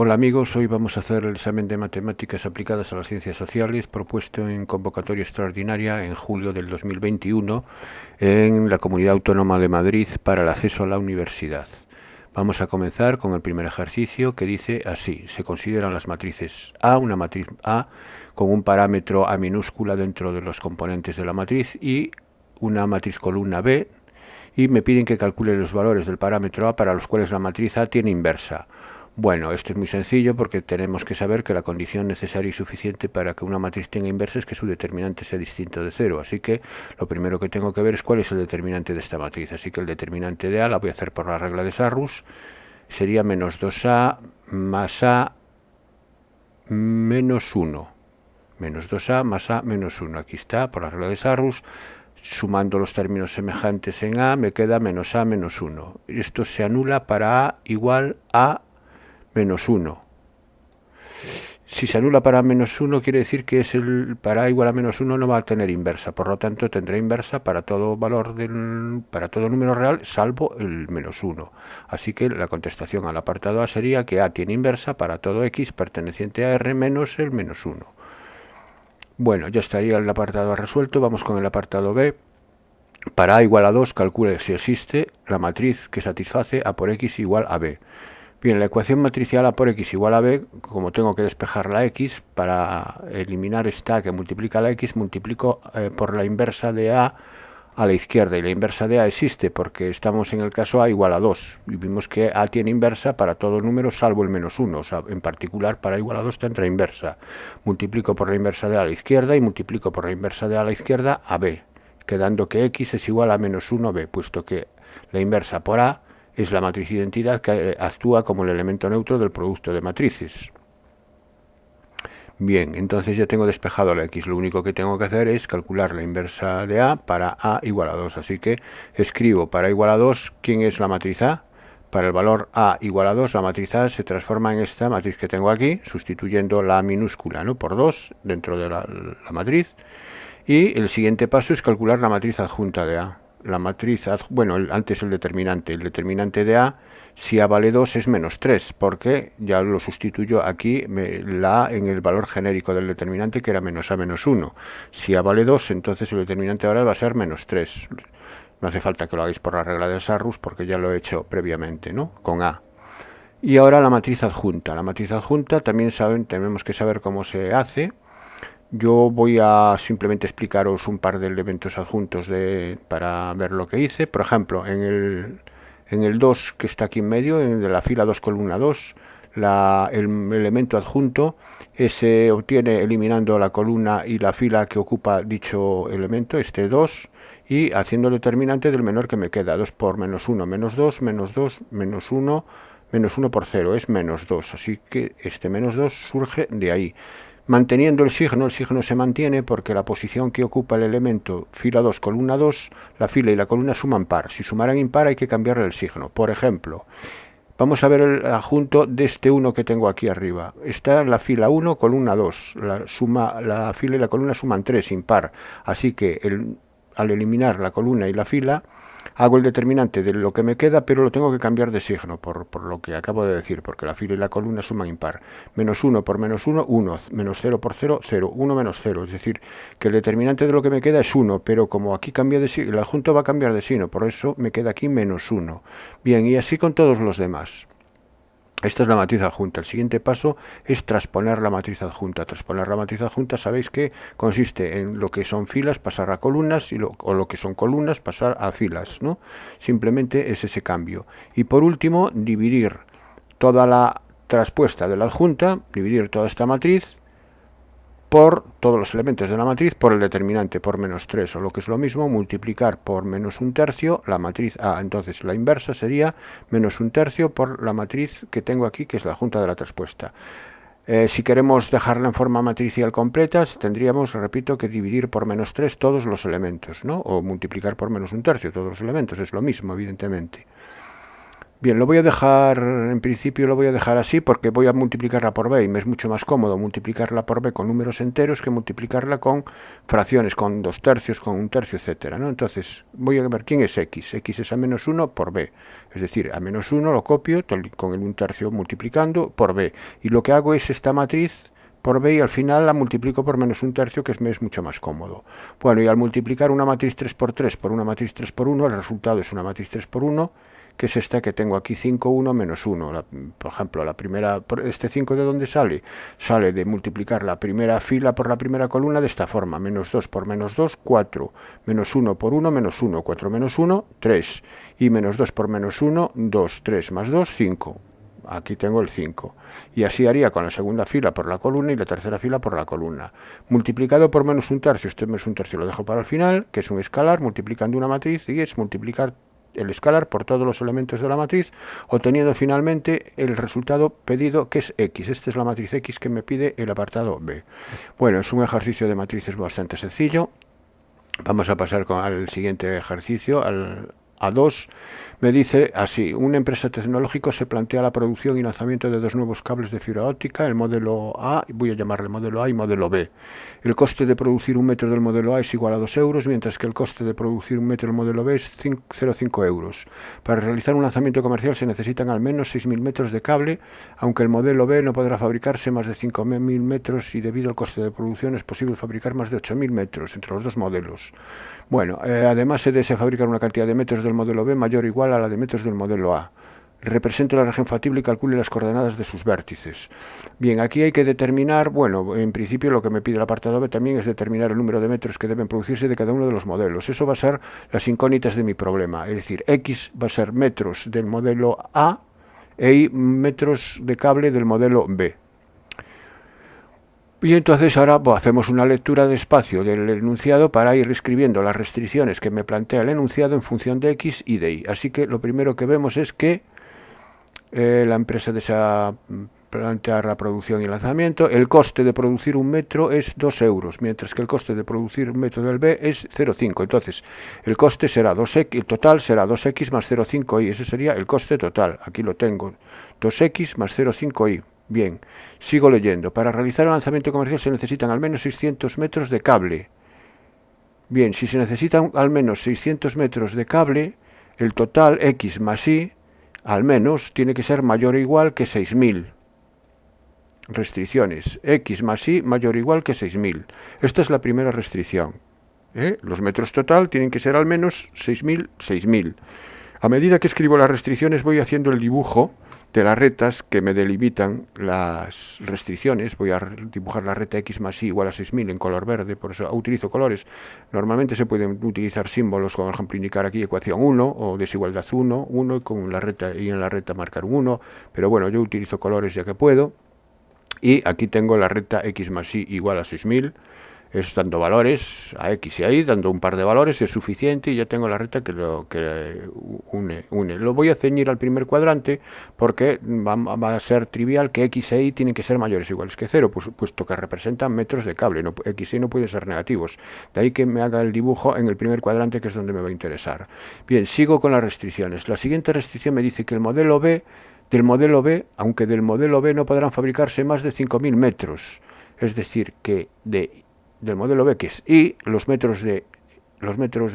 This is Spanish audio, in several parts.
Hola amigos, hoy vamos a hacer el examen de matemáticas aplicadas a las ciencias sociales propuesto en convocatoria extraordinaria en julio del 2021 en la Comunidad Autónoma de Madrid para el acceso a la universidad. Vamos a comenzar con el primer ejercicio que dice así: se consideran las matrices A, una matriz A con un parámetro A minúscula dentro de los componentes de la matriz y una matriz columna B, y me piden que calcule los valores del parámetro A para los cuales la matriz A tiene inversa. Bueno, esto es muy sencillo porque tenemos que saber que la condición necesaria y suficiente para que una matriz tenga inversa es que su determinante sea distinto de 0. Así que lo primero que tengo que ver es cuál es el determinante de esta matriz. Así que el determinante de A la voy a hacer por la regla de Sarrus. Sería menos 2A más A menos 1. Menos 2A más A menos 1. Aquí está, por la regla de Sarrus. Sumando los términos semejantes en A, me queda menos A menos 1. Esto se anula para A igual a menos 1. Si se anula para menos 1, quiere decir que para A igual a menos 1 no va a tener inversa. Por lo tanto, tendrá inversa para todo para todo número real, salvo el menos 1. Así que la contestación al apartado A sería que A tiene inversa para todo X perteneciente a R menos el menos 1. Bueno, ya estaría el apartado A resuelto. Vamos con el apartado B. Para A igual a 2, calcule si existe la matriz que satisface A por X igual a B. Bien, la ecuación matricial A por X igual a B, como tengo que despejar la X, para eliminar esta que multiplica la X, multiplico por la inversa de A la izquierda, y la inversa de A existe porque estamos en el caso A igual a 2, y vimos que A tiene inversa para todo número salvo el menos 1, o sea, en particular para A igual a 2 tendrá inversa. Multiplico por la inversa de A la izquierda y multiplico por la inversa de A la izquierda a B, quedando que X es igual a menos 1B, puesto que la inversa por A es la matriz identidad que actúa como el elemento neutro del producto de matrices. Bien, entonces ya tengo despejado la X. Lo único que tengo que hacer es calcular la inversa de A para A igual a 2. Así que escribo para A igual a 2, ¿quién es la matriz A? Para el valor A igual a 2, la matriz A se transforma en esta matriz que tengo aquí, sustituyendo la A minúscula, ¿no?, por 2 dentro de la matriz. Y el siguiente paso es calcular la matriz adjunta de A. La matriz, antes el determinante de A, si A vale 2 es menos 3, porque ya lo sustituyo aquí, la A en el valor genérico del determinante, que era menos A menos 1. Si A vale 2, entonces el determinante ahora va a ser menos 3. No hace falta que lo hagáis por la regla de Sarrus, porque ya lo he hecho previamente, ¿no?, con A. Y ahora la matriz adjunta. La matriz adjunta también tenemos que saber cómo se hace. Yo voy a simplemente explicaros un par de elementos adjuntos para ver lo que hice. Por ejemplo, en el 2 que está aquí en medio, de la fila 2 columna 2, el elemento adjunto se obtiene eliminando la columna y la fila que ocupa dicho elemento, este 2, y haciendo el determinante del menor que me queda. 2 por menos 1, menos 2, menos 2, menos 1, menos 1 por 0, es menos 2. Así que este menos 2 surge de ahí. Manteniendo el signo se mantiene porque la posición que ocupa el elemento fila 2, columna 2, la fila y la columna suman par. Si sumaran impar hay que cambiarle el signo. Por ejemplo, vamos a ver el adjunto de este 1 que tengo aquí arriba. Está en la fila 1, columna 2. La fila y la columna suman 3, impar. Así que al eliminar la columna y la fila, hago el determinante de lo que me queda, pero lo tengo que cambiar de signo, por lo que acabo de decir, porque la fila y la columna suman impar. Menos 1 por menos 1, 1. Menos 0 por 0, 0. 1 menos 0. Es decir, que el determinante de lo que me queda es 1, pero como aquí cambia de signo, el adjunto va a cambiar de signo, por eso me queda aquí menos 1. Bien, y así con todos los demás. Esta es la matriz adjunta. El siguiente paso es transponer la matriz adjunta. Transponer la matriz adjunta, sabéis que consiste en lo que son filas pasar a columnas o lo que son columnas pasar a filas, ¿no? Simplemente es ese cambio. Y por último, dividir toda la transpuesta de la adjunta, dividir toda esta matriz por todos los elementos de la matriz por el determinante, por menos 3, o lo que es lo mismo, multiplicar por menos 1/3 la matriz A. Entonces la inversa sería menos 1/3 por la matriz que tengo aquí, que es la adjunta de la transpuesta. Si queremos dejarla en forma matricial completa, tendríamos, repito, que dividir por menos 3 todos los elementos, ¿no? O multiplicar por menos 1/3 todos los elementos, es lo mismo, evidentemente. Bien, lo voy a dejar, en principio lo voy a dejar así porque voy a multiplicarla por b y me es mucho más cómodo multiplicarla por b con números enteros que multiplicarla con fracciones, con 2/3, con 1/3, etcétera, ¿no? Entonces voy a ver quién es x. X es a menos 1 por b. Es decir, a menos 1 lo copio con el 1/3 multiplicando por b. Y lo que hago es esta matriz por b y al final la multiplico por menos 1/3, que me es mucho más cómodo. Bueno, y al multiplicar una matriz 3 por 3 por una matriz 3 por 1, el resultado es una matriz 3 por 1, que es esta que tengo aquí, 5, 1, menos 1. Por ejemplo, la primera, ¿este 5 de dónde sale? Sale de multiplicar la primera fila por la primera columna de esta forma. Menos 2 por menos 2, 4. Menos 1 por 1, menos 1. 4 menos 1, 3. Y menos 2 por menos 1, 2. 3 más 2, 5. Aquí tengo el 5. Y así haría con la segunda fila por la columna y la tercera fila por la columna. Multiplicado por menos 1/3, este menos 1/3 lo dejo para el final, que es un escalar, multiplicando una matriz, y es multiplicar el escalar por todos los elementos de la matriz, obteniendo finalmente el resultado pedido, que es x. Esta es la matriz x que me pide el apartado b. Bueno, es un ejercicio de matrices bastante sencillo. Vamos a pasar al siguiente ejercicio, al A2. Me dice así: una empresa tecnológica se plantea la producción y lanzamiento de 2 nuevos cables de fibra óptica, el modelo A, voy a llamarle modelo A y modelo B. El coste de producir un metro del modelo A es igual a 2 euros, mientras que el coste de producir un metro del modelo B es 0,5 euros. Para realizar un lanzamiento comercial se necesitan al menos 6.000 metros de cable, aunque el modelo B no podrá fabricarse más de 5.000 metros y debido al coste de producción es posible fabricar más de 8.000 metros entre los dos modelos. Bueno, además se desea fabricar una cantidad de metros del modelo B mayor o igual a la de metros del modelo A. Represente la región factible y calcule las coordenadas de sus vértices. Bien, aquí hay que determinar, bueno, en principio lo que me pide el apartado B también es determinar el número de metros que deben producirse de cada uno de los modelos. Eso va a ser las incógnitas de mi problema. Es decir, X va a ser metros del modelo A e Y metros de cable del modelo B. Y entonces ahora hacemos una lectura despacio del enunciado para ir escribiendo las restricciones que me plantea el enunciado en función de X y de Y. Así que lo primero que vemos es que la empresa desea plantear la producción y lanzamiento. El coste de producir un metro es 2 euros, mientras que el coste de producir un metro del B es 0,5. Entonces, el coste será 2x, el total será 2x más 0,5y. Ese sería el coste total. Aquí lo tengo. 2x más 0,5y. Bien, sigo leyendo. Para realizar el lanzamiento comercial se necesitan al menos 600 metros de cable. Bien, si se necesitan al menos 600 metros de cable, el total X más Y, al menos, tiene que ser mayor o igual que 6.000. Restricciones. X más Y mayor o igual que 6.000. Esta es la primera restricción. Los metros total tienen que ser al menos 6.000, 6.000. A medida que escribo las restricciones voy haciendo el dibujo de las retas que me delimitan las restricciones. Voy a dibujar la reta X más Y igual a 6.000 en color verde, por eso utilizo colores. Normalmente se pueden utilizar símbolos, como por ejemplo indicar aquí ecuación 1 o desigualdad 1, 1 y con la reta, y en la reta marcar un 1, pero bueno, yo utilizo colores ya que puedo. Y aquí tengo la recta X más Y igual a 6.000. Es dando valores a X y a Y, dando un par de valores es suficiente y ya tengo la recta que une. Lo voy a ceñir al primer cuadrante porque va a ser trivial que X e Y tienen que ser mayores o iguales que 0, puesto que representan metros de cable. X y Y no pueden ser negativos. De ahí que me haga el dibujo en el primer cuadrante, que es donde me va a interesar. Bien, sigo con las restricciones. La siguiente restricción me dice que del modelo B, aunque del modelo B no podrán fabricarse más de 5.000 metros. Es decir, que del modelo B, que es Y, los metros del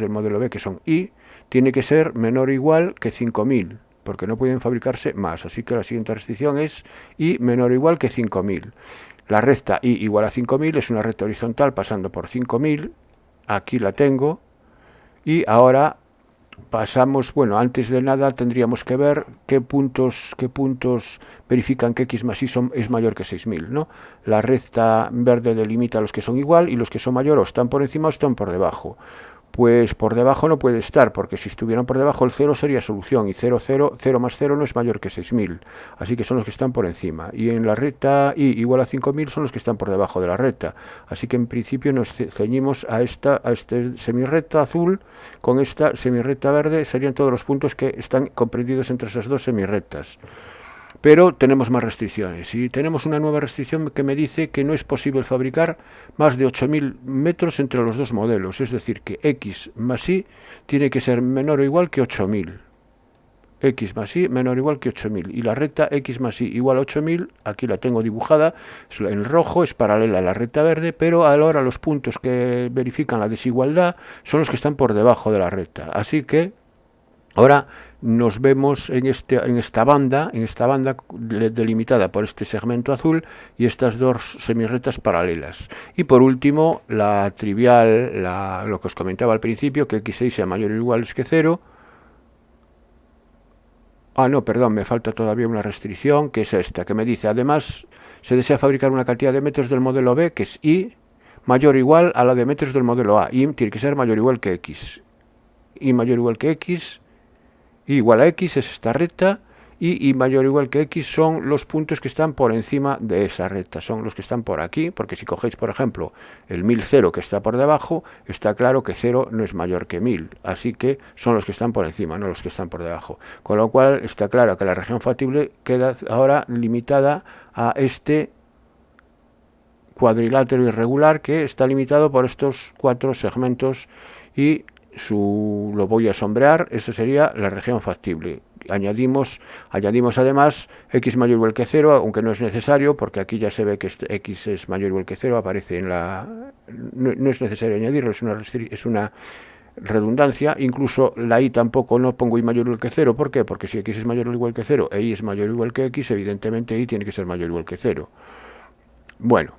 modelo B, que son Y, tiene que ser menor o igual que 5.000, porque no pueden fabricarse más. Así que la siguiente restricción es Y menor o igual que 5.000. La recta Y igual a 5.000 es una recta horizontal pasando por 5.000. Aquí la tengo. Y ahora pasamos, bueno, antes de nada tendríamos que ver qué puntos verifican que X más Y es mayor que 6.000, ¿no? La recta verde delimita los que son igual y los que son mayor o están por encima o están por debajo. Pues por debajo no puede estar, porque si estuvieran por debajo el 0 sería solución, y 0 más 0 no es mayor que 6.000, así que son los que están por encima. Y en la recta Y igual a 5.000 son los que están por debajo de la recta, así que en principio nos ceñimos a este semirrecta azul, con esta semirrecta verde serían todos los puntos que están comprendidos entre esas dos semirrectas. Pero tenemos más restricciones y tenemos una nueva restricción que me dice que no es posible fabricar más de 8.000 metros entre los dos modelos, es decir, que X más Y tiene que ser menor o igual que 8.000. x más y menor o igual que 8000. Y la recta x más y igual a 8000, aquí la tengo dibujada, en rojo, es paralela a la recta verde, pero ahora los puntos que verifican la desigualdad son los que están por debajo de la recta. Así que ahora nos vemos en esta banda delimitada por este segmento azul y estas dos semirrectas paralelas. Y por último, la trivial, lo que os comentaba al principio, que x6 sea mayor o igual que 0. Ah, no, perdón, me falta todavía una restricción, que es esta, que me dice, además, se desea fabricar una cantidad de metros del modelo B, que es Y, mayor o igual a la de metros del modelo A. Y tiene que ser mayor o igual que X. Y mayor o igual que X, y igual a X es esta recta, y mayor o igual que X son los puntos que están por encima de esa recta, son los que están por aquí, porque si cogéis, por ejemplo, el 1000 que está por debajo, está claro que 0 no es mayor que 1000, así que son los que están por encima, no los que están por debajo. Con lo cual está claro que la región factible queda ahora limitada a este cuadrilátero irregular que está limitado por estos 4 segmentos y lo voy a sombrear. Esa sería la región factible. Añadimos además x mayor o igual que 0, aunque no es necesario, porque aquí ya se ve que x es mayor o igual que 0, aparece en la... No es necesario añadirlo, es una redundancia. Incluso la y tampoco, no pongo y mayor o igual que 0. ¿Por qué? Porque si x es mayor o igual que 0 e y es mayor o igual que x, evidentemente y tiene que ser mayor o igual que 0. Bueno,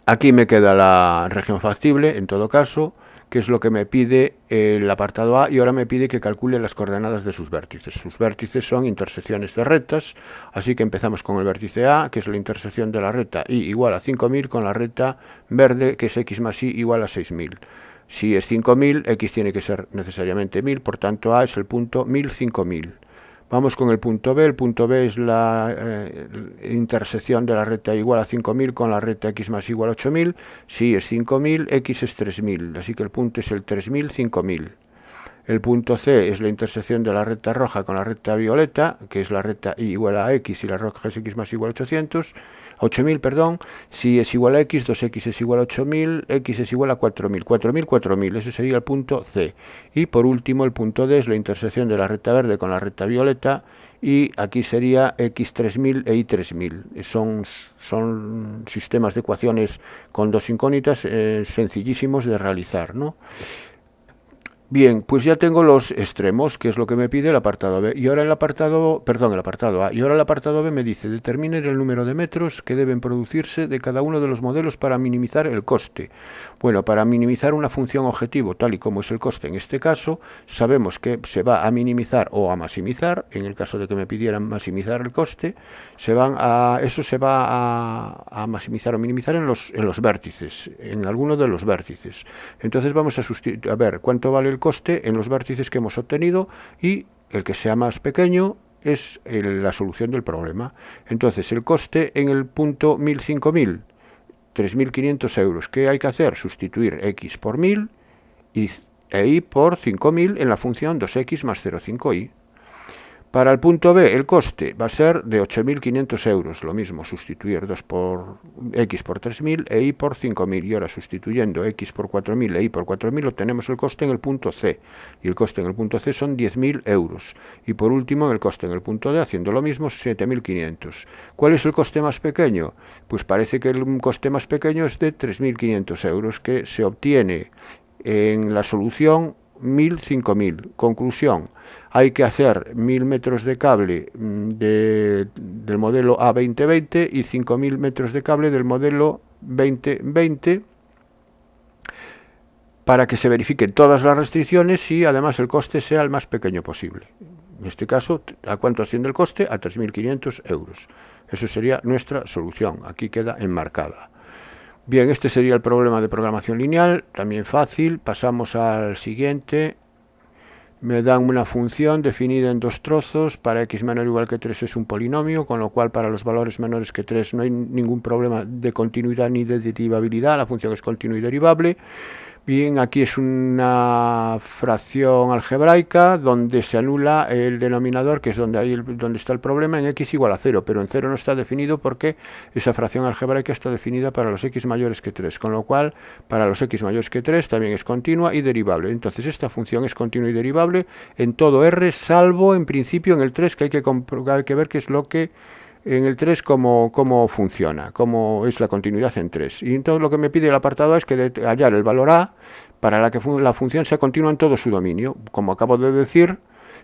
aquí me queda la región factible, en todo caso, que es lo que me pide el apartado A, y ahora me pide que calcule las coordenadas de sus vértices. Sus vértices son intersecciones de rectas, así que empezamos con el vértice A, que es la intersección de la recta y igual a 5000 con la recta verde, que es x más y igual a 6000. Si es 5000, x tiene que ser necesariamente 1000, por tanto A es el punto 1000-5000. Vamos con el punto B. El punto B es la intersección de la recta igual a 5000 con la recta x más igual a 8000. Si es 5000, x es 3000, así que el punto es el 3000-5000. El punto C es la intersección de la recta roja con la recta violeta, que es la recta y igual a x y la roja es x más igual a 8000, perdón. Si es igual a x, 2x es igual a 8000, x es igual a 4000, 4000, ese sería el punto C. Y por último, el punto D es la intersección de la recta verde con la recta violeta, y aquí sería x3000 e y3000. Son sistemas de ecuaciones con dos incógnitas sencillísimos de realizar, ¿no? Bien, pues ya tengo los extremos, que es lo que me pide el apartado B. Y ahora el apartado A. Y ahora el apartado B me dice, determinen el número de metros que deben producirse de cada uno de los modelos para minimizar el coste. Bueno, para minimizar una función objetivo, tal y como es el coste en este caso, sabemos que se va a minimizar o a maximizar. En el caso de que me pidieran maximizar el coste, eso se va a maximizar o minimizar en los vértices, en alguno de los vértices. Entonces vamos a ver cuánto vale el coste en los vértices que hemos obtenido, y el que sea más pequeño es la solución del problema. Entonces el coste en el punto 1000-5000, 3500 euros. ¿Qué hay que hacer? Sustituir x por 1000 e y por 5000 en la función 2x más 0,5y. Para el punto B, el coste va a ser de 8.500 euros. Lo mismo, sustituir x por 3.000 e y por 5.000. Y ahora, sustituyendo x por 4.000 e y por 4.000, obtenemos el coste en el punto C. Y el coste en el punto C son 10.000 euros. Y por último, el coste en el punto D, haciendo lo mismo, 7.500. ¿Cuál es el coste más pequeño? Pues parece que el coste más pequeño es de 3.500 euros, que se obtiene en la solución 1000-5000. Conclusión: hay que hacer 1000 metros de cable del modelo A2020 y 5000 metros de cable del modelo 2020 para que se verifiquen todas las restricciones y además el coste sea el más pequeño posible. En este caso, ¿a cuánto asciende el coste? A 3.500 euros. Eso sería nuestra solución. Aquí queda enmarcada. Bien, este sería el problema de programación lineal, también fácil. Pasamos al siguiente. Me dan una función definida en dos trozos. Para x menor o igual que 3 es un polinomio, con lo cual para los valores menores que 3 no hay ningún problema de continuidad ni de derivabilidad. La función es continua y derivable. Bien, aquí es una fracción algebraica donde se anula el denominador, que es donde está el problema, en x igual a 0, pero en 0 no está definido porque esa fracción algebraica está definida para los x mayores que 3, con lo cual para los x mayores que 3 también es continua y derivable. Entonces esta función es continua y derivable en todo R, salvo en principio en el 3, que hay que ver qué es lo que en el 3 cómo funciona, cómo es la continuidad en 3. Y entonces lo que me pide el apartado A es que hallar el valor A para que la función sea continua en todo su dominio. Como acabo de decir,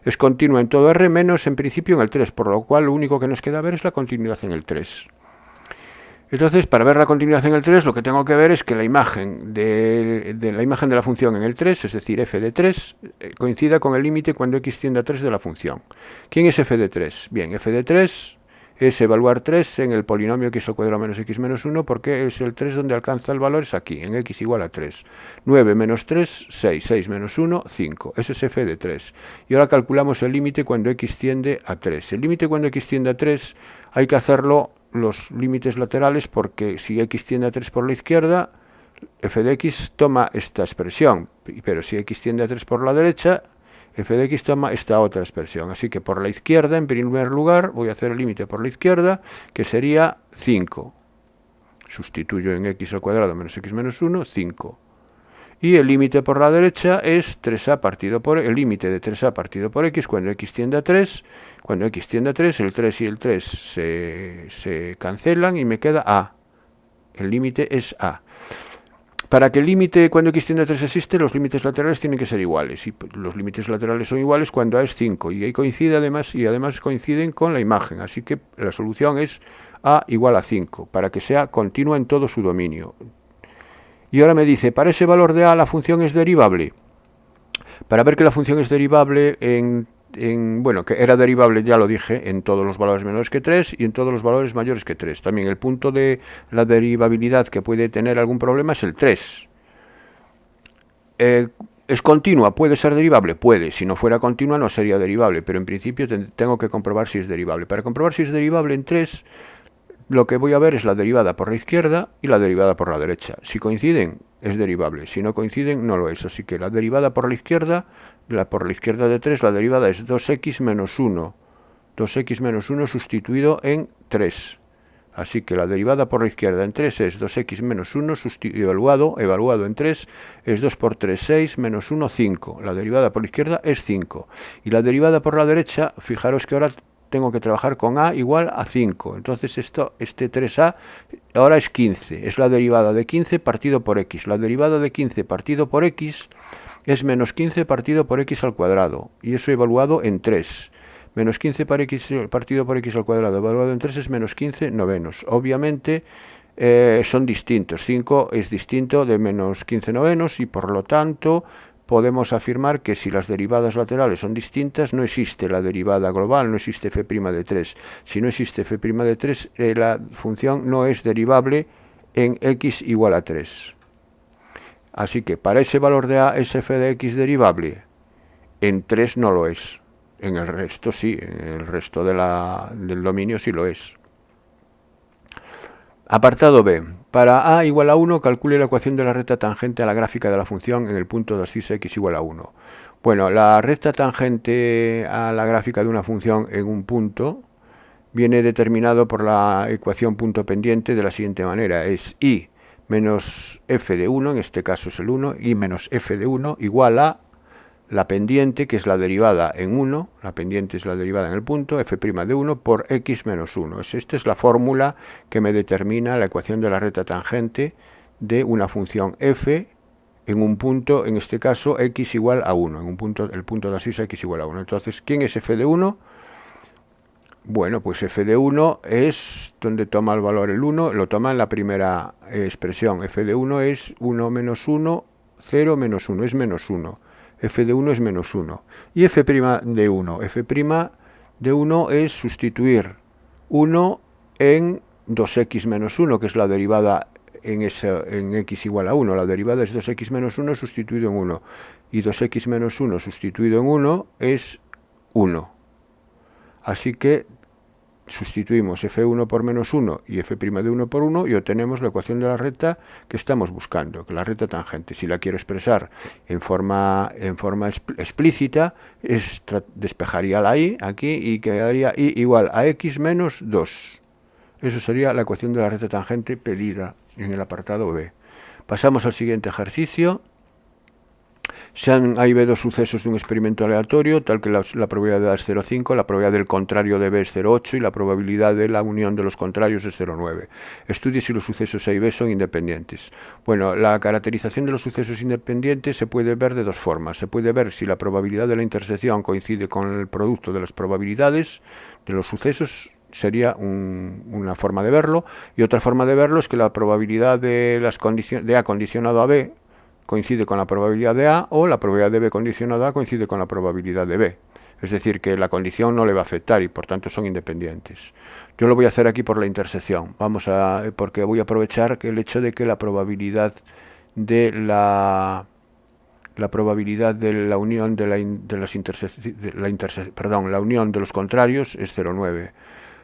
es continua en todo R menos en principio en el 3, por lo cual lo único que nos queda ver es la continuidad en el 3. Entonces, para ver la continuidad en el 3, lo que tengo que ver es que la imagen de la función en el 3, es decir, f de 3, coincida con el límite cuando x tiende a 3 de la función. ¿Quién es f de 3? Bien, f de 3 es evaluar 3 en el polinomio x al cuadrado menos x menos 1, porque es el 3 donde alcanza el valor, es aquí, en x igual a 3. 9 menos 3, 6, 6 menos 1, 5. Ese es f de 3. Y ahora calculamos el límite cuando x tiende a 3. El límite cuando x tiende a 3 hay que hacerlo los límites laterales, porque si x tiende a 3 por la izquierda, f de x toma esta expresión, pero si x tiende a 3 por la derecha, f de x toma esta otra expresión. Así que por la izquierda, en primer lugar, voy a hacer el límite por la izquierda, que sería 5. Sustituyo en x al cuadrado menos x menos 1, 5. Y el límite por la derecha es 3a partido por el límite de 3a partido por x cuando x tiende a 3. Cuando x tiende a 3, el 3 y el 3 se cancelan y me queda a. El límite es a. Para que el límite cuando x tiende a 3 existe, los límites laterales tienen que ser iguales. Y los límites laterales son iguales cuando a es 5. Y ahí coincide además coinciden con la imagen. Así que la solución es a igual a 5, para que sea continua en todo su dominio. Y ahora me dice, para ese valor de a la función es derivable. Para ver que la función es derivable bueno, que era derivable, ya lo dije, en todos los valores menores que 3 y en todos los valores mayores que 3. También el punto de la derivabilidad que puede tener algún problema es el 3. ¿Es continua? ¿Puede ser derivable? Puede. Si no fuera continua no sería derivable, pero en principio tengo que comprobar si es derivable. Para comprobar si es derivable en 3, lo que voy a ver es la derivada por la izquierda y la derivada por la derecha. Si coinciden, es derivable. Si no coinciden, no lo es. Así que la derivada por la izquierda de 3, la derivada es 2x menos 1. 2x menos 1 sustituido en 3. Así que la derivada por la izquierda en 3 es 2x menos 1 evaluado en 3 es 2 por 3, 6, menos 1, 5. La derivada por la izquierda es 5. Y la derivada por la derecha, fijaros que ahora tengo que trabajar con a igual a 5. Entonces este 3a ahora es 15. Es la derivada de 15 partido por x. La derivada de 15 partido por x es menos 15 partido por x al cuadrado. Y eso evaluado en 3. Menos 15 partido por x al cuadrado evaluado en 3 es menos 15 novenos. Obviamente son distintos. 5 es distinto de menos 15 novenos y por lo tanto podemos afirmar que si las derivadas laterales son distintas, no existe la derivada global, no existe f' de 3. Si no existe f' de 3, la función no es derivable en x igual a 3. Así que para ese valor de a es f de x derivable. En 3 no lo es. En el resto sí, en el resto del dominio sí lo es. Apartado B. Para a igual a 1, calcule la ecuación de la recta tangente a la gráfica de la función en el punto de ascisa x igual a 1. Bueno, la recta tangente a la gráfica de una función en un punto viene determinado por la ecuación punto pendiente de la siguiente manera. Es y menos f de 1, en este caso es el 1, y menos f de 1 igual a la pendiente, que es la derivada en 1, la pendiente es la derivada en el punto, f' de 1 por x menos 1. Esta es la fórmula que me determina la ecuación de la recta tangente de una función f en un punto, en este caso x igual a 1, en un punto, el punto de ascisa x igual a 1. Entonces, ¿quién es f de 1? Bueno, pues f de 1 es donde toma el valor el 1, lo toma en la primera expresión. F de 1 es 1 menos 1, 0 menos 1, es menos 1. F de 1 es menos 1. Y f' de 1. F' de 1 es sustituir 1 en 2x menos 1, que es la derivada en x igual a 1. La derivada es 2x menos 1 sustituido en 1. Y 2x menos 1 sustituido en 1 es 1. Así que sustituimos f1 por menos 1 y f' de 1 por 1 y obtenemos la ecuación de la recta que estamos buscando, que la recta tangente. Si la quiero expresar en forma explícita, despejaría la y aquí y quedaría y igual a x menos 2. Eso sería la ecuación de la recta tangente pedida en el apartado B. Pasamos al siguiente ejercicio. Sean A y B dos sucesos de un experimento aleatorio, tal que la probabilidad de A es 0,5, la probabilidad del contrario de B es 0,8 y la probabilidad de la unión de los contrarios es 0,9. Estudie si los sucesos A y B son independientes. Bueno, la caracterización de los sucesos independientes se puede ver de dos formas. Se puede ver si la probabilidad de la intersección coincide con el producto de las probabilidades de los sucesos, sería una forma de verlo, y otra forma de verlo es que la probabilidad de A condicionado a B coincide con la probabilidad de A, o la probabilidad de B condicionado a coincide con la probabilidad de B. Es decir, que la condición no le va a afectar y por tanto son independientes. Yo lo voy a hacer aquí por la intersección, porque voy a aprovechar que el hecho de que la probabilidad de la unión de la unión de los contrarios es 0,9.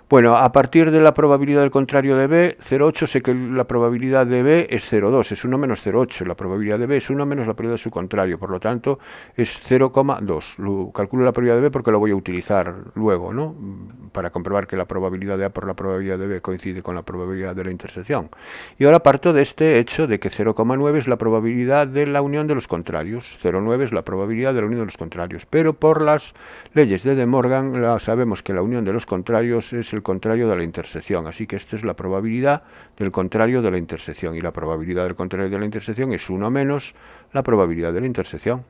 Bueno, a partir de la probabilidad del contrario de B, 0,8, sé que la probabilidad de B es 0,2, es 1 menos 0,8. La probabilidad de B es 1 menos la probabilidad de su contrario, por lo tanto es 0,2. Calculo la probabilidad de B porque lo voy a utilizar luego, ¿no? Para comprobar que la probabilidad de A por la probabilidad de B coincide con la probabilidad de la intersección. Y ahora parto de este hecho de que 0,9 es la probabilidad de la unión de los contrarios, 0,9 es la probabilidad de la unión de los contrarios, pero por las leyes de De Morgan sabemos que la unión de los contrarios es el contrario de la intersección, así que esto es la probabilidad del contrario de la intersección, y la probabilidad del contrario de la intersección es 1 menos la probabilidad de la intersección.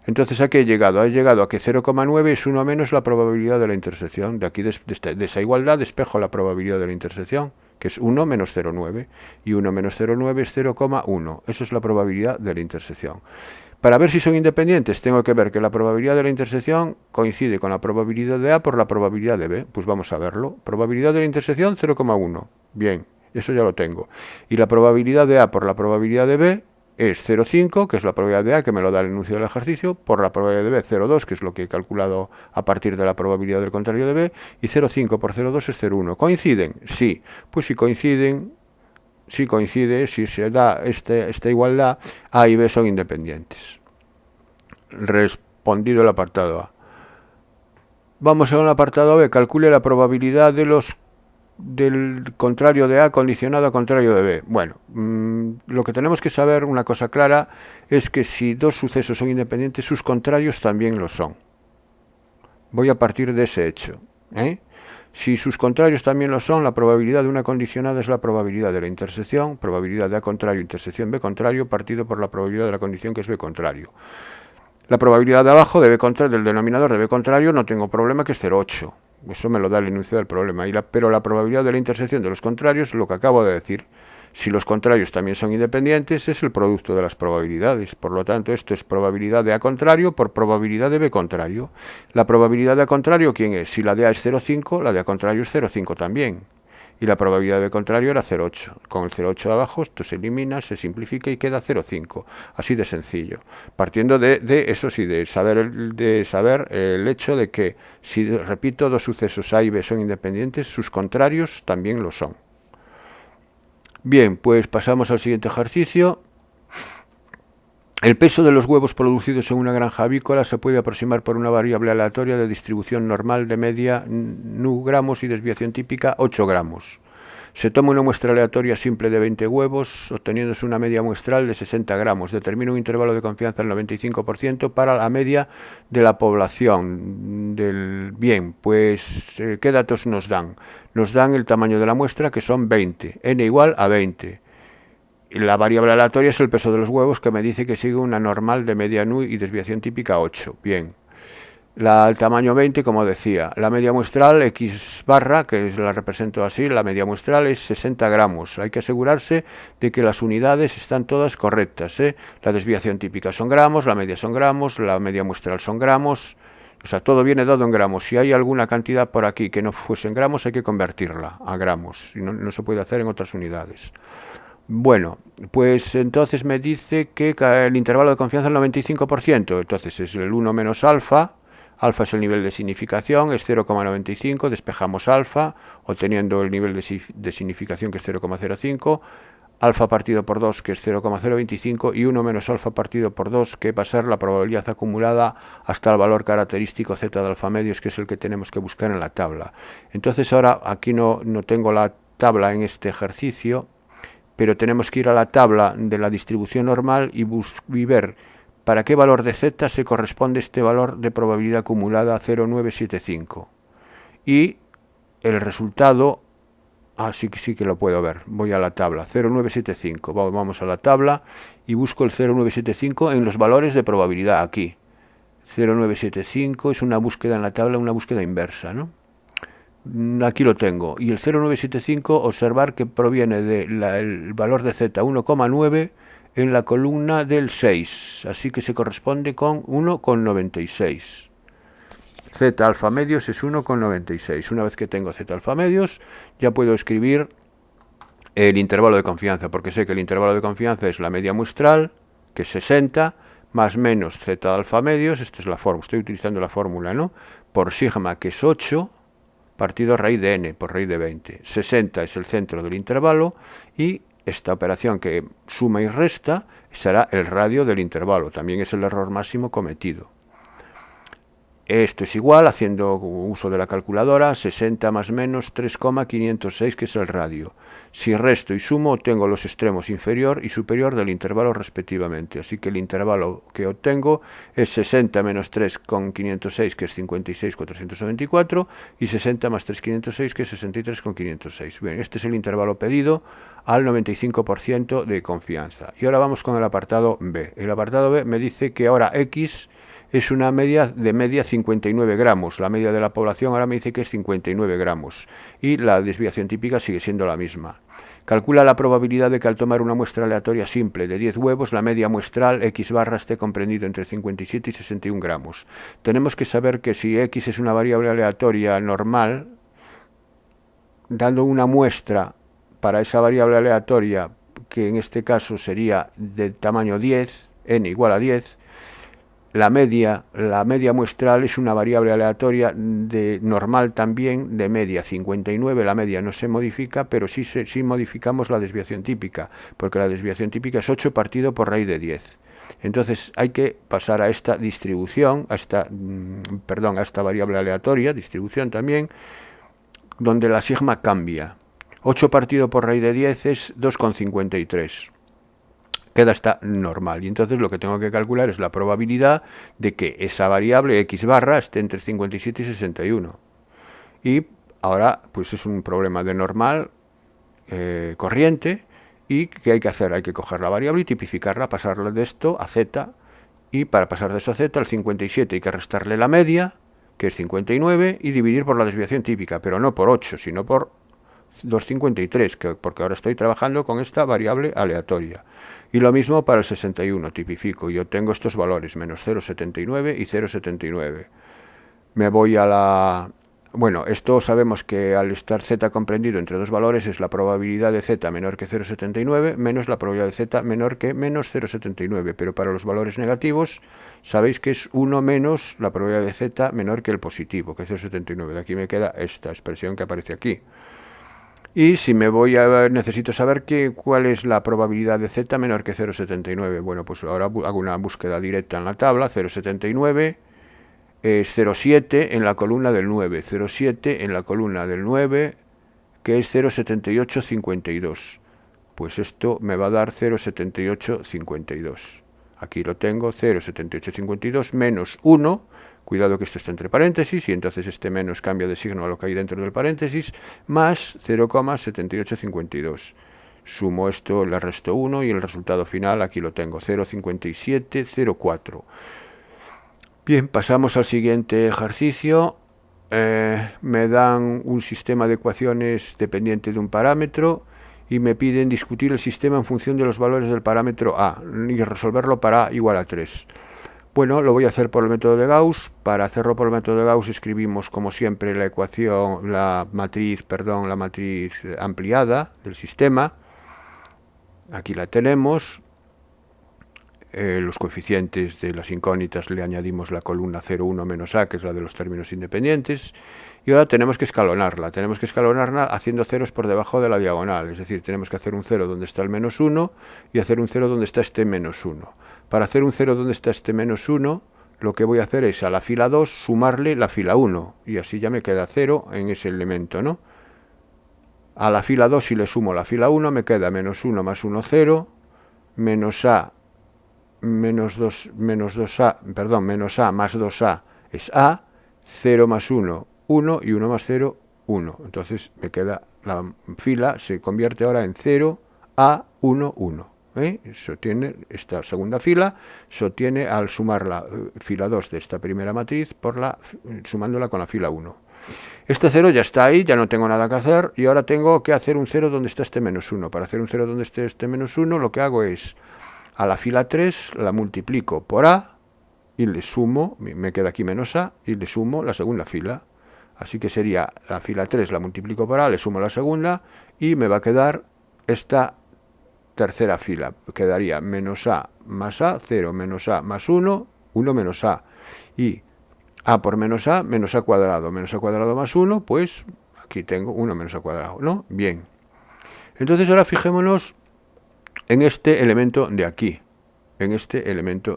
Entonces, ¿a qué he llegado? He llegado a que 0,9 es 1 menos la probabilidad de la intersección. De aquí, de esa igualdad, despejo la probabilidad de la intersección, que es 1 menos 0,9, y 1 menos 0,9 es 0,1. Eso es la probabilidad de la intersección. Para ver si son independientes, tengo que ver que la probabilidad de la intersección coincide con la probabilidad de A por la probabilidad de B. Pues vamos a verlo. Probabilidad de la intersección, 0,1. Bien, eso ya lo tengo. Y la probabilidad de A por la probabilidad de B es 0,5, que es la probabilidad de A, que me lo da el enunciado del ejercicio, por la probabilidad de B, 0,2, que es lo que he calculado a partir de la probabilidad del contrario de B, y 0,5 por 0,2 es 0,1. ¿Coinciden? Sí. Pues si coinciden, si se da esta igualdad, A y B son independientes. Respondido el apartado A. Vamos al apartado B. Calcule la probabilidad del contrario de A condicionado a contrario de B. Bueno, lo que tenemos que saber, una cosa clara, es que si dos sucesos son independientes, sus contrarios también lo son. Voy a partir de ese hecho, Si sus contrarios también lo son, la probabilidad de una condicionada es la probabilidad de la intersección, probabilidad de A contrario, intersección B contrario, partido por la probabilidad de la condición, que es B contrario. La probabilidad de abajo de B del denominador de B contrario no tengo problema, que es 0,8. Eso me lo da el enunciado del problema. Pero la probabilidad de la intersección de los contrarios, lo que acabo de decir, si los contrarios también son independientes, es el producto de las probabilidades. Por lo tanto, esto es probabilidad de A contrario por probabilidad de B contrario. La probabilidad de A contrario, ¿quién es? Si la de A es 0,5, la de A contrario es 0,5 también. Y la probabilidad de B contrario era 0,8. Con el 0,8 de abajo, esto se elimina, se simplifica y queda 0,5. Así de sencillo. Partiendo de eso sí, de saber el hecho de que, si repito, dos sucesos A y B son independientes, sus contrarios también lo son. Bien, pues pasamos al siguiente ejercicio. El peso de los huevos producidos en una granja avícola se puede aproximar por una variable aleatoria de distribución normal de media nu gramos y desviación típica 8 gramos. Se toma una muestra aleatoria simple de 20 huevos, obteniéndose una media muestral de 60 gramos. Determina un intervalo de confianza del 95% para la media de la población. Bien, pues, ¿qué datos nos dan? Nos dan el tamaño de la muestra, que son 20, n igual a 20. La variable aleatoria es el peso de los huevos, que me dice que sigue una normal de media nu y desviación típica 8. Bien. El tamaño 20, como decía. La media muestral, x barra, que la represento así, la media muestral es 60 gramos. Hay que asegurarse de que las unidades están todas correctas. La desviación típica son gramos, la media son gramos, la media muestral son gramos. O sea, todo viene dado en gramos. Si hay alguna cantidad por aquí que no fuese en gramos, hay que convertirla a gramos. Y no se puede hacer en otras unidades. Bueno, pues entonces me dice que el intervalo de confianza es el 95%, entonces es el 1 menos alfa, Alfa es el nivel de significación, es 0,95, despejamos alfa, obteniendo el nivel de significación que es 0,05, alfa partido por 2 que es 0,025 y 1 menos alfa partido por 2 que va a ser la probabilidad acumulada hasta el valor característico z de alfa medios, que es el que tenemos que buscar en la tabla. Entonces ahora aquí no tengo la tabla en este ejercicio, pero tenemos que ir a la tabla de la distribución normal y ver para qué valor de z se corresponde este valor de probabilidad acumulada 0,975. Y el resultado, sí que lo puedo ver, voy a la tabla, 0,975, vamos a la tabla y busco el 0,975 en los valores de probabilidad aquí. 0,975 es una búsqueda en la tabla, una búsqueda inversa, ¿no? Aquí lo tengo, y el 0,975 observar que proviene del valor de z 1,9 en la columna del 6, así que se corresponde con 1,96. Z alfa medios es 1,96. Una vez que tengo Z alfa medios, ya puedo escribir el intervalo de confianza, porque sé que el intervalo de confianza es la media muestral, que es 60, más menos Z alfa medios, esta es la fórmula, estoy utilizando la fórmula, ¿no? Por sigma, que es 8, partido raíz de n por raíz de 20. 60 es el centro del intervalo y esta operación que suma y resta será el radio del intervalo, también es el error máximo cometido. Esto es igual, haciendo uso de la calculadora, 60 más menos 3,506, que es el radio. Si resto y sumo, obtengo los extremos inferior y superior del intervalo respectivamente. Así que el intervalo que obtengo es 60 menos 3,506, que es 56,494, y 60 más 3,506, que es 63,506. Bien, este es el intervalo pedido al 95% de confianza. Y ahora vamos con el apartado B. El apartado B me dice que ahora X es una media de 59 gramos. La media de la población ahora me dice que es 59 gramos. Y la desviación típica sigue siendo la misma. Calcula la probabilidad de que al tomar una muestra aleatoria simple de 10 huevos, la media muestral X barra esté comprendido entre 57 y 61 gramos. Tenemos que saber que si X es una variable aleatoria normal, dando una muestra para esa variable aleatoria, que en este caso sería de tamaño 10, n igual a 10, la media muestral es una variable aleatoria de normal también de media 59, la media no se modifica, pero sí modificamos la desviación típica, porque la desviación típica es 8 partido por raíz de 10. Entonces hay que pasar a esta distribución, a esta variable aleatoria, distribución también, donde la sigma cambia. 8 partido por raíz de 10 es 2,53. Queda esta normal, y entonces lo que tengo que calcular es la probabilidad de que esa variable X barra esté entre 57 y 61. Y ahora pues es un problema de normal corriente, y ¿qué hay que hacer? Hay que coger la variable y tipificarla, pasarla de esto a Z, y para pasar de eso a Z, al 57 hay que restarle la media, que es 59, y dividir por la desviación típica, pero no por 8, sino por 2,53, porque ahora estoy trabajando con esta variable aleatoria. Y lo mismo para el 61, tipifico y obtengo estos valores, menos 0,79 y 0,79. Me voy a la... Bueno, esto sabemos que al estar z comprendido entre dos valores es la probabilidad de z menor que 0,79 menos la probabilidad de z menor que menos 0,79, pero para los valores negativos sabéis que es 1 menos la probabilidad de z menor que el positivo, que es 0,79. De aquí me queda esta expresión que aparece aquí. Y si me voy a ver, necesito saber cuál es la probabilidad de z menor que 0,79. Bueno, pues ahora hago una búsqueda directa en la tabla. 0,79 es 0,7 en la columna del 9. 0,7 en la columna del 9, que es 0,7852. Pues esto me va a dar 0,7852. Aquí lo tengo, 0,7852 menos 1. Cuidado que esto está entre paréntesis, y entonces este menos cambia de signo a lo que hay dentro del paréntesis, más 0,7852. Sumo esto, le resto 1 y el resultado final aquí lo tengo, 0,5704. Bien, pasamos al siguiente ejercicio. Me dan un sistema de ecuaciones dependiente de un parámetro y me piden discutir el sistema en función de los valores del parámetro A y resolverlo para A igual a 3. Bueno, lo voy a hacer por el método de Gauss. Para hacerlo por el método de Gauss escribimos como siempre la ecuación, la matriz ampliada del sistema. Aquí la tenemos. los coeficientes de las incógnitas le añadimos la columna 0, 1, menos a, que es la de los términos independientes, y ahora tenemos que escalonarla haciendo ceros por debajo de la diagonal, es decir, tenemos que hacer un 0 donde está el menos 1 y hacer un 0 donde está este menos 1. Para hacer un 0 donde está este menos 1, lo que voy a hacer es a la fila 2 sumarle la fila 1, y así ya me queda 0 en ese elemento, ¿no? A la fila 2, si le sumo la fila 1, me queda menos 1 más 1, 0, menos a menos 2, menos a más 2a es a, 0 más 1, 1, y 1 más 0, 1. Entonces me queda, la fila se convierte ahora en 0, a, 1, 1. Sostiene esta segunda fila, sostiene al sumar la fila 2 de esta primera matriz sumándola con la fila 1. Este 0 ya está ahí, ya no tengo nada que hacer, y ahora tengo que hacer un 0 donde está este menos 1. Para hacer un 0 donde esté este menos 1, lo que hago es, a la fila 3 la multiplico por a, y le sumo, me queda aquí menos a, y le sumo la segunda fila. Así que sería la fila 3 la multiplico por a, le sumo la segunda, y me va a quedar esta tercera fila. Quedaría menos a más a, 0 menos a más 1, 1 menos a. Y a por menos a cuadrado más 1, pues aquí tengo 1 menos a cuadrado, ¿no? Bien. Entonces ahora fijémonos en este elemento de aquí. Este elemento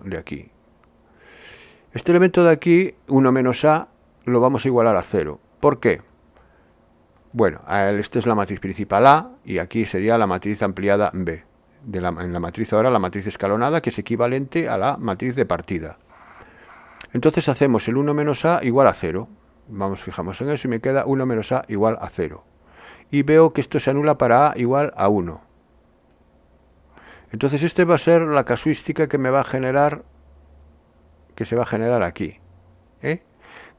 de aquí, 1 menos a, lo vamos a igualar a 0. ¿Por qué? Bueno, esta es la matriz principal A, y aquí sería la matriz ampliada B. En la matriz ahora, la matriz escalonada, que es equivalente a la matriz de partida. Entonces hacemos el 1 menos a igual a 0. Fijamos en eso y me queda 1 menos a igual a 0. Y veo que esto se anula para a igual a 1. Entonces este va a ser la casuística que me va a generar, que se va a generar aquí.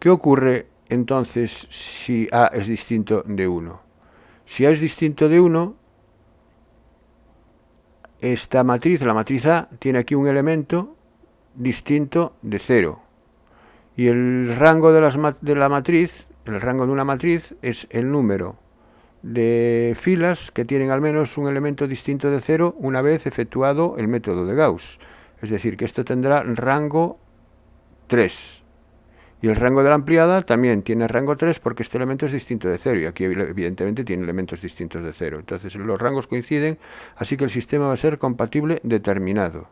¿Qué ocurre entonces si a es distinto de 1? Si a es distinto de 1, esta matriz, la matriz A, tiene aquí un elemento distinto de 0. Y el rango de la matriz, el rango de una matriz es el número de filas que tienen al menos un elemento distinto de 0 una vez efectuado el método de Gauss. Es decir, que esto tendrá rango 3. Y el rango de la ampliada también tiene rango 3 porque este elemento es distinto de 0 y aquí evidentemente tiene elementos distintos de 0. Entonces los rangos coinciden, así que el sistema va a ser compatible determinado.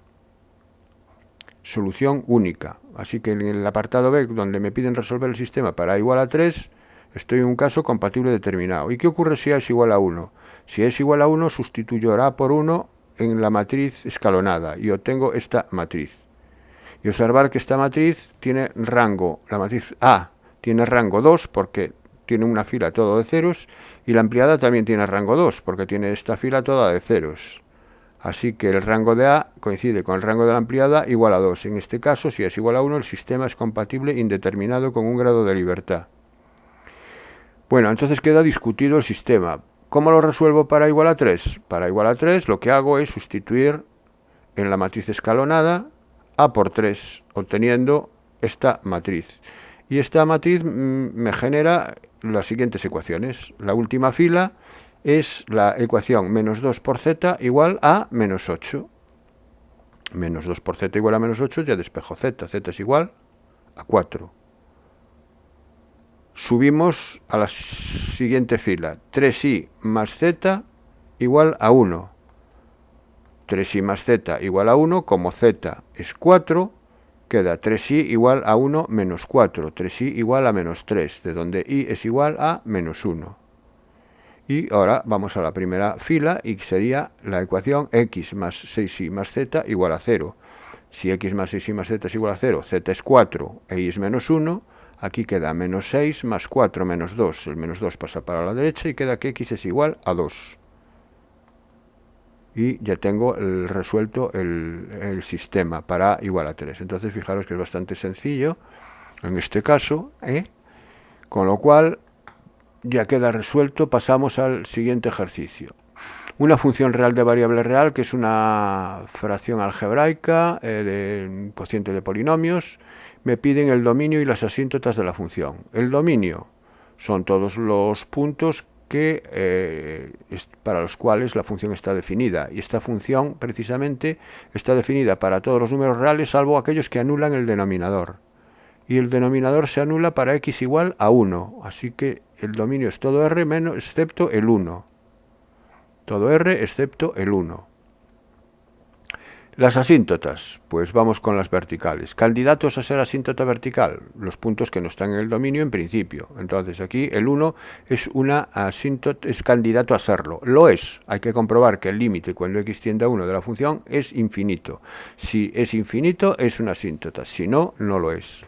Solución única. Así que en el apartado B, donde me piden resolver el sistema para a igual a 3, estoy en un caso compatible determinado. ¿Y qué ocurre si a es igual a 1? Si a es igual a 1, sustituyo a por 1 en la matriz escalonada y obtengo esta matriz. Y observar que esta matriz tiene rango, la matriz A tiene rango 2 porque tiene una fila todo de ceros, y la ampliada también tiene rango 2 porque tiene esta fila toda de ceros. Así que el rango de A coincide con el rango de la ampliada igual a 2. En este caso, si es igual a 1, el sistema es compatible indeterminado con un grado de libertad. Bueno, entonces queda discutido el sistema. ¿Cómo lo resuelvo para igual a 3? Para igual a 3 lo que hago es sustituir en la matriz escalonada a por 3, obteniendo esta matriz. Y esta matriz me genera las siguientes ecuaciones. La última fila es la ecuación menos 2 por z igual a menos 8. Menos 2 por z igual a menos 8, ya despejo z. Z es igual a 4. Subimos a la siguiente fila. 3i más z igual a 1. 3i más z igual a 1, como z es 4, queda 3i igual a 1 menos 4. 3i igual a menos 3, de donde i es igual a menos 1. Y ahora vamos a la primera fila y sería la ecuación x más 6i más z igual a 0. Si x más 6i más z es igual a 0, z es 4 e i es menos 1, aquí queda menos 6 más 4 menos 2. El menos 2 pasa para la derecha y queda que x es igual a 2. Y ya tengo resuelto el sistema para igual a 3. Entonces fijaros que es bastante sencillo en este caso, con lo cual ya queda resuelto. Pasamos al siguiente ejercicio. Una función real de variable real, que es una fracción algebraica de un cociente de polinomios. Me piden el dominio y las asíntotas de la función. El dominio son todos los puntos para los cuales la función está definida. Y esta función, precisamente, está definida para todos los números reales, salvo aquellos que anulan el denominador. Y el denominador se anula para x igual a 1. Así que el dominio es todo R excepto el 1. Todo R excepto el 1. Las asíntotas, pues vamos con las verticales. Candidatos a ser asíntota vertical, los puntos que no están en el dominio en principio. Entonces aquí el 1 es una asíntota, es candidato a serlo. Lo es. Hay que comprobar que el límite cuando x tiende a 1 de la función es infinito. Si es infinito es una asíntota, si no, no lo es.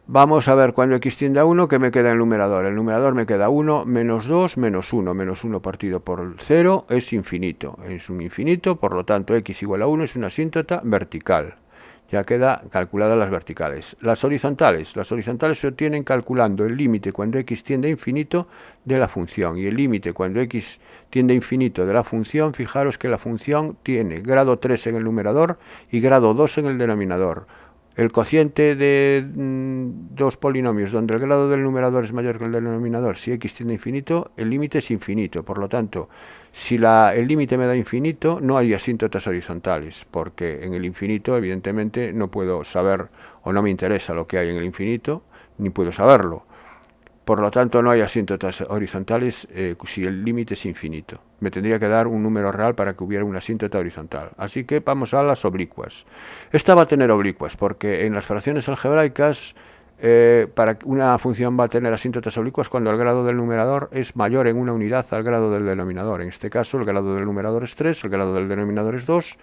Vamos a ver cuando x tiende a 1, ¿qué me queda en el numerador? El numerador me queda 1, menos 2, menos 1. Menos 1 partido por 0 es infinito. Es un infinito, por lo tanto x igual a 1 es una asíntota vertical. Ya queda calculadas las verticales. Las horizontales se obtienen calculando el límite cuando x tiende a infinito de la función. Y el límite cuando x tiende a infinito de la función, fijaros que la función tiene grado 3 en el numerador y grado 2 en el denominador. El cociente de dos polinomios donde el grado del numerador es mayor que el del denominador, si x tiende a infinito, el límite es infinito. Por lo tanto, si el límite me da infinito, no hay asíntotas horizontales, porque en el infinito, evidentemente, no puedo saber o no me interesa lo que hay en el infinito, ni puedo saberlo. Por lo tanto, no hay asíntotas horizontales si el límite es infinito. Me tendría que dar un número real para que hubiera una asíntota horizontal. Así que vamos a las oblicuas. Esta va a tener oblicuas, porque en las fracciones algebraicas, para una función va a tener asíntotas oblicuas cuando el grado del numerador es mayor en una unidad al grado del denominador. En este caso, el grado del numerador es 3, el grado del denominador es 2,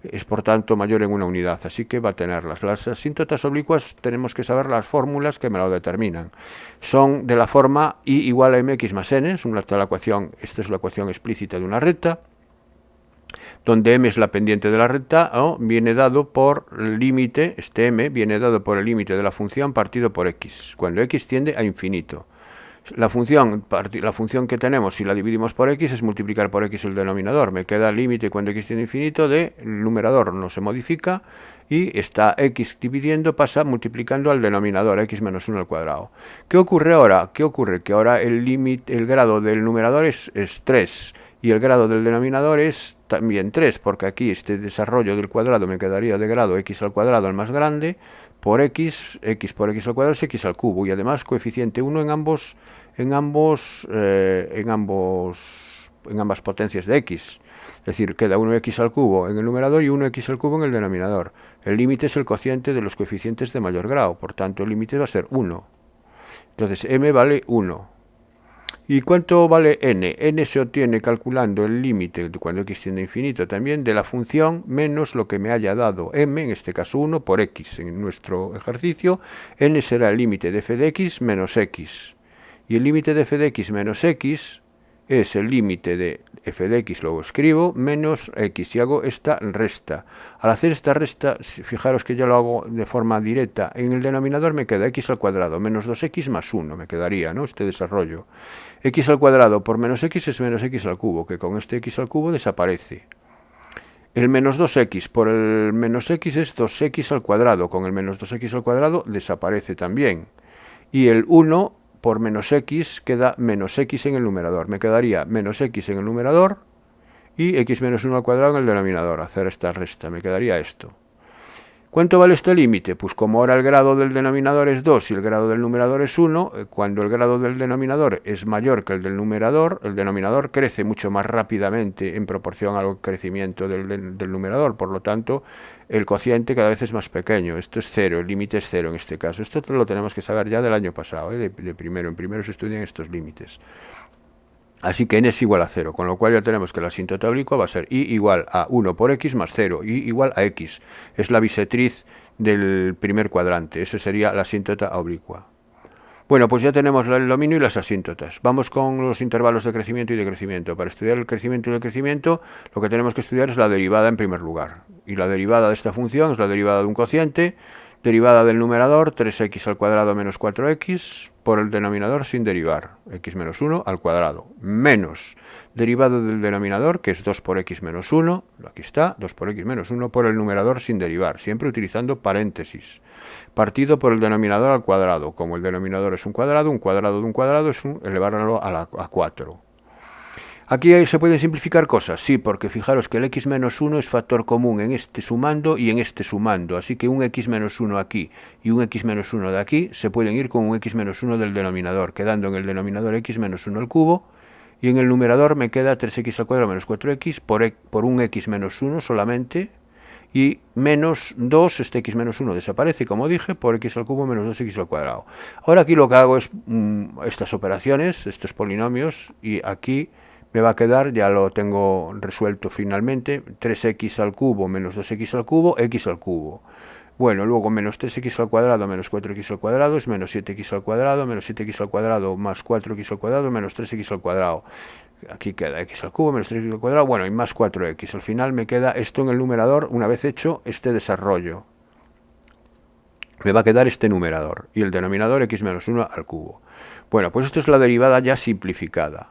es por tanto mayor en una unidad, así que va a tenerlas. Las asíntotas oblicuas tenemos que saber las fórmulas que me lo determinan. Son de la forma y igual a mx más n, esta es la ecuación explícita de una recta, donde m es la pendiente de la recta, viene dado por el límite, este m viene dado por el límite de la función partido por x, cuando x tiende a infinito. La función que tenemos, si la dividimos por x, es multiplicar por x el denominador. Me queda el límite cuando x tiende a infinito el numerador no se modifica y está x dividiendo, pasa multiplicando al denominador, x menos 1 al cuadrado. ¿Qué ocurre ahora? Que ahora el grado del numerador es 3 y el grado del denominador es también 3, porque aquí este desarrollo del cuadrado me quedaría de grado x al cuadrado al más grande, por x por x al cuadrado es x al cubo, y además coeficiente 1 en ambas potencias de x. Es decir, queda 1x al cubo en el numerador y 1x al cubo en el denominador. El límite es el cociente de los coeficientes de mayor grado, por tanto el límite va a ser 1. Entonces m vale 1. ¿Y cuánto vale n? N se obtiene calculando el límite cuando x tiende a infinito también de la función menos lo que me haya dado m, en este caso 1, por x. En nuestro ejercicio, n será el límite de f de x menos x. Y el límite de f de x menos x es el límite de f de x, luego escribo, menos x, y hago esta resta. Al hacer esta resta, fijaros que yo lo hago de forma directa. En el denominador me queda x al cuadrado, menos 2x más 1, me quedaría, ¿no?, este desarrollo. X al cuadrado por menos x es menos x al cubo, que con este x al cubo desaparece. El menos 2x por el menos x es 2x al cuadrado, con el menos 2x al cuadrado desaparece también. Y el 1 por menos x queda menos x en el numerador. Me quedaría menos x en el numerador y x menos 1 al cuadrado en el denominador. Hacer esta resta, me quedaría esto. ¿Cuánto vale este límite? Pues como ahora el grado del denominador es 2 y el grado del numerador es 1, cuando el grado del denominador es mayor que el del numerador, el denominador crece mucho más rápidamente en proporción al crecimiento del numerador. Por lo tanto, el cociente cada vez es más pequeño. Esto es 0, el límite es 0 en este caso. Esto lo tenemos que saber ya del año pasado, de primero. En primero se estudian estos límites. Así que n es igual a 0, con lo cual ya tenemos que la asíntota oblicua va a ser y igual a 1 por x más 0, y igual a x. Es la bisectriz del primer cuadrante, esa sería la asíntota oblicua. Bueno, pues ya tenemos el dominio y las asíntotas. Vamos con los intervalos de crecimiento y decrecimiento. Para estudiar el crecimiento y el decrecimiento, lo que tenemos que estudiar es la derivada en primer lugar. Y la derivada de esta función es la derivada de un cociente, derivada del numerador, 3x al cuadrado menos 4x, por el denominador sin derivar, x menos 1 al cuadrado, menos derivada del denominador, que es 2 por x menos 1, aquí está, 2 por x menos 1 por el numerador sin derivar, siempre utilizando paréntesis, partido por el denominador al cuadrado. Como el denominador es un cuadrado de un cuadrado es elevarlo a 4. Aquí se pueden simplificar cosas, sí, porque fijaros que el x menos 1 es factor común en este sumando y en este sumando, así que un x menos 1 aquí y un x menos 1 de aquí se pueden ir con un x menos 1 del denominador, quedando en el denominador x menos 1 al cubo, y en el numerador me queda 3x al cuadrado menos 4x por un x menos 1 solamente, y menos 2, este x menos 1 desaparece, como dije, por x al cubo menos 2x al cuadrado. Ahora aquí lo que hago es estas operaciones, estos polinomios, y aquí me va a quedar, ya lo tengo resuelto finalmente, 3x al cubo menos 2x al cubo, x al cubo. Bueno, luego menos 3x al cuadrado menos 4x al cuadrado es menos 7x al cuadrado, menos 7x al cuadrado más 4x al cuadrado menos 3x al cuadrado. Aquí queda x al cubo menos 3x al cuadrado, bueno, y más 4x. Al final me queda esto en el numerador, una vez hecho este desarrollo. Me va a quedar este numerador y el denominador x menos 1 al cubo. Bueno, pues esto es la derivada ya simplificada.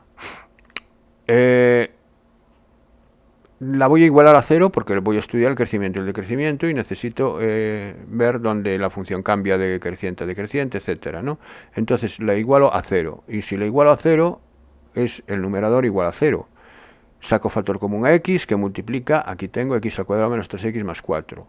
La voy a igualar a 0 porque voy a estudiar el crecimiento y el decrecimiento y necesito ver dónde la función cambia de creciente a decreciente, etcétera, ¿no? Entonces la igualo a 0, y si la igualo a 0 es el numerador igual a 0. Saco factor común a x, que multiplica, aquí tengo x al cuadrado menos 3x más 4.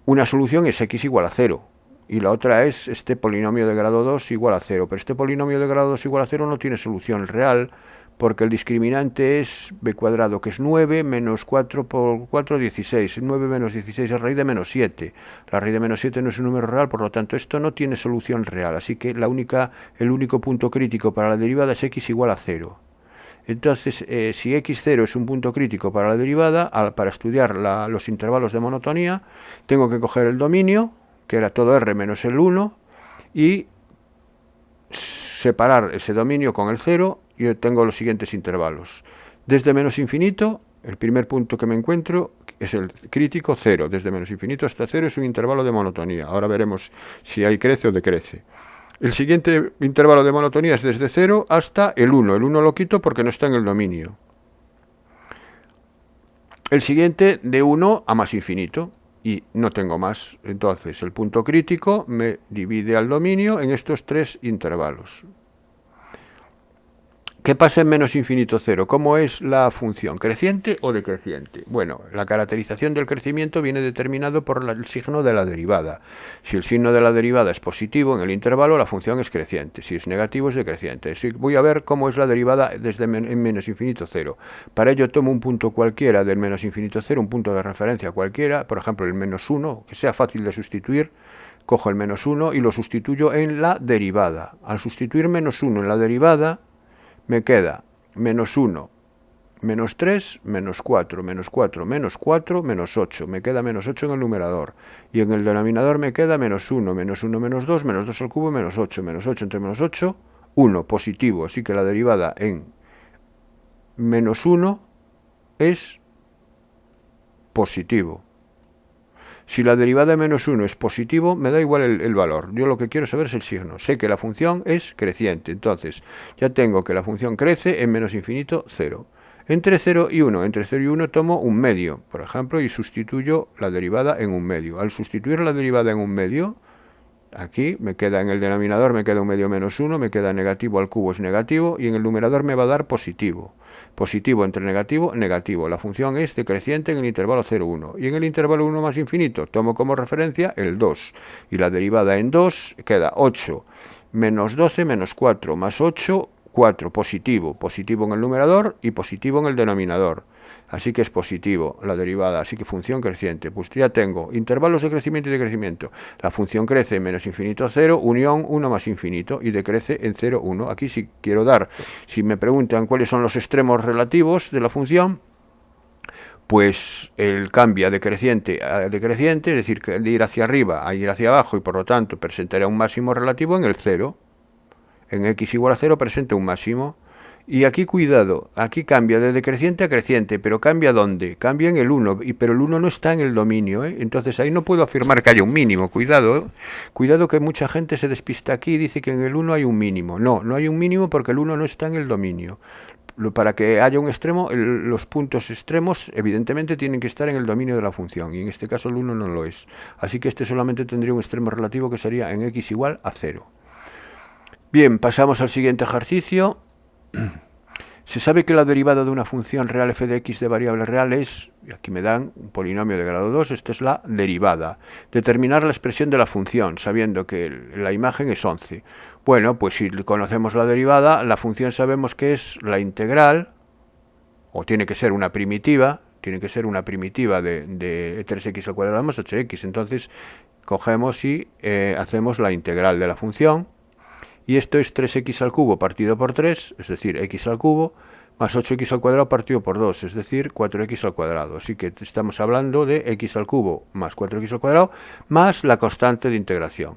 Una solución es x igual a 0, y la otra es este polinomio de grado 2 igual a 0, pero este polinomio de grado 2 igual a 0 no tiene solución real, porque el discriminante es b cuadrado, que es 9, menos 4 por 4, 16. 9 menos 16 es raíz de menos 7. La raíz de menos 7 no es un número real, por lo tanto esto no tiene solución real. Así que el único punto crítico para la derivada es x igual a 0. Entonces, si x0 es un punto crítico para la derivada, para estudiar los intervalos de monotonía, tengo que coger el dominio, que era todo r menos el 1, y separar ese dominio con el 0, y tengo los siguientes intervalos. Desde menos infinito, el primer punto que me encuentro es el crítico 0. Desde menos infinito hasta 0 es un intervalo de monotonía. Ahora veremos si ahí crece o decrece. El siguiente intervalo de monotonía es desde 0 hasta el 1. El 1 lo quito porque no está en el dominio. El siguiente de 1 a más infinito. Y no tengo más. Entonces el punto crítico me divide al dominio en estos tres intervalos. ¿Qué pasa en menos infinito 0? ¿Cómo es la función? ¿Creciente o decreciente? Bueno, la caracterización del crecimiento viene determinado por el signo de la derivada. Si el signo de la derivada es positivo en el intervalo, la función es creciente. Si es negativo, es decreciente. Voy a ver cómo es la derivada desde en menos infinito 0. Para ello tomo un punto cualquiera del menos infinito 0, un punto de referencia cualquiera, por ejemplo el menos 1, que sea fácil de sustituir. Cojo el menos 1 y lo sustituyo en la derivada. Al sustituir menos 1 en la derivada, me queda menos 1, menos 3, menos 4, menos 4, menos 4, menos 8. Me queda menos 8 en el numerador. Y en el denominador me queda menos 1, menos 1, menos 2 al cubo, menos 8. Menos 8 entre menos 8, 1, positivo. Así que la derivada en menos 1 es positivo. Si la derivada de menos 1 es positivo, me da igual el valor. Yo lo que quiero saber es el signo. Sé que la función es creciente. Entonces, ya tengo que la función crece en menos infinito 0. Entre 0 y 1. Entre 0 y 1 tomo un medio, por ejemplo, y sustituyo la derivada en un medio. Al sustituir la derivada en un medio, aquí me queda en el denominador, me queda un medio menos 1, me queda negativo al cubo es negativo, y en el numerador me va a dar positivo. Positivo entre negativo, negativo. La función es decreciente en el intervalo 0, 1. Y en el intervalo 1 más infinito tomo como referencia el 2. Y la derivada en 2 queda 8 menos 12 menos 4 más 8, 4. Positivo. Positivo en el numerador y positivo en el denominador. Así que es positivo la derivada, así que función creciente. Pues ya tengo intervalos de crecimiento y decrecimiento. La función crece en menos infinito 0, unión 1 más infinito, y decrece en 0, 1. Aquí sí quiero dar, si me preguntan cuáles son los extremos relativos de la función, pues él cambia de creciente a decreciente, es decir, que de ir hacia arriba a ir hacia abajo, y por lo tanto presentará un máximo relativo en el 0. En x igual a 0 presenta un máximo. Y aquí cuidado, aquí cambia de decreciente a creciente, pero ¿cambia dónde? Cambia en el 1, pero el 1 no está en el dominio, ¿eh? Entonces ahí no puedo afirmar que haya un mínimo, cuidado, ¿eh? Cuidado que mucha gente se despista aquí y dice que en el 1 hay un mínimo. No, no hay un mínimo porque el 1 no está en el dominio. para que haya un extremo, los puntos extremos evidentemente tienen que estar en el dominio de la función, y en este caso el 1 no lo es. Así que este solamente tendría un extremo relativo que sería en x igual a 0. Bien, pasamos al siguiente ejercicio. Se sabe que la derivada de una función real f de x de variable real es, y aquí me dan un polinomio de grado 2, esto es la derivada. Determinar la expresión de la función, sabiendo que la imagen es 11. Bueno, pues si conocemos la derivada, la función sabemos que es la integral, o tiene que ser una primitiva, de 3x al cuadrado más 8x. Entonces, cogemos y hacemos la integral de la función. Y esto es 3x al cubo partido por 3, es decir, x al cubo, más 8x al cuadrado partido por 2, es decir, 4x al cuadrado. Así que estamos hablando de x al cubo más 4x al cuadrado, más la constante de integración.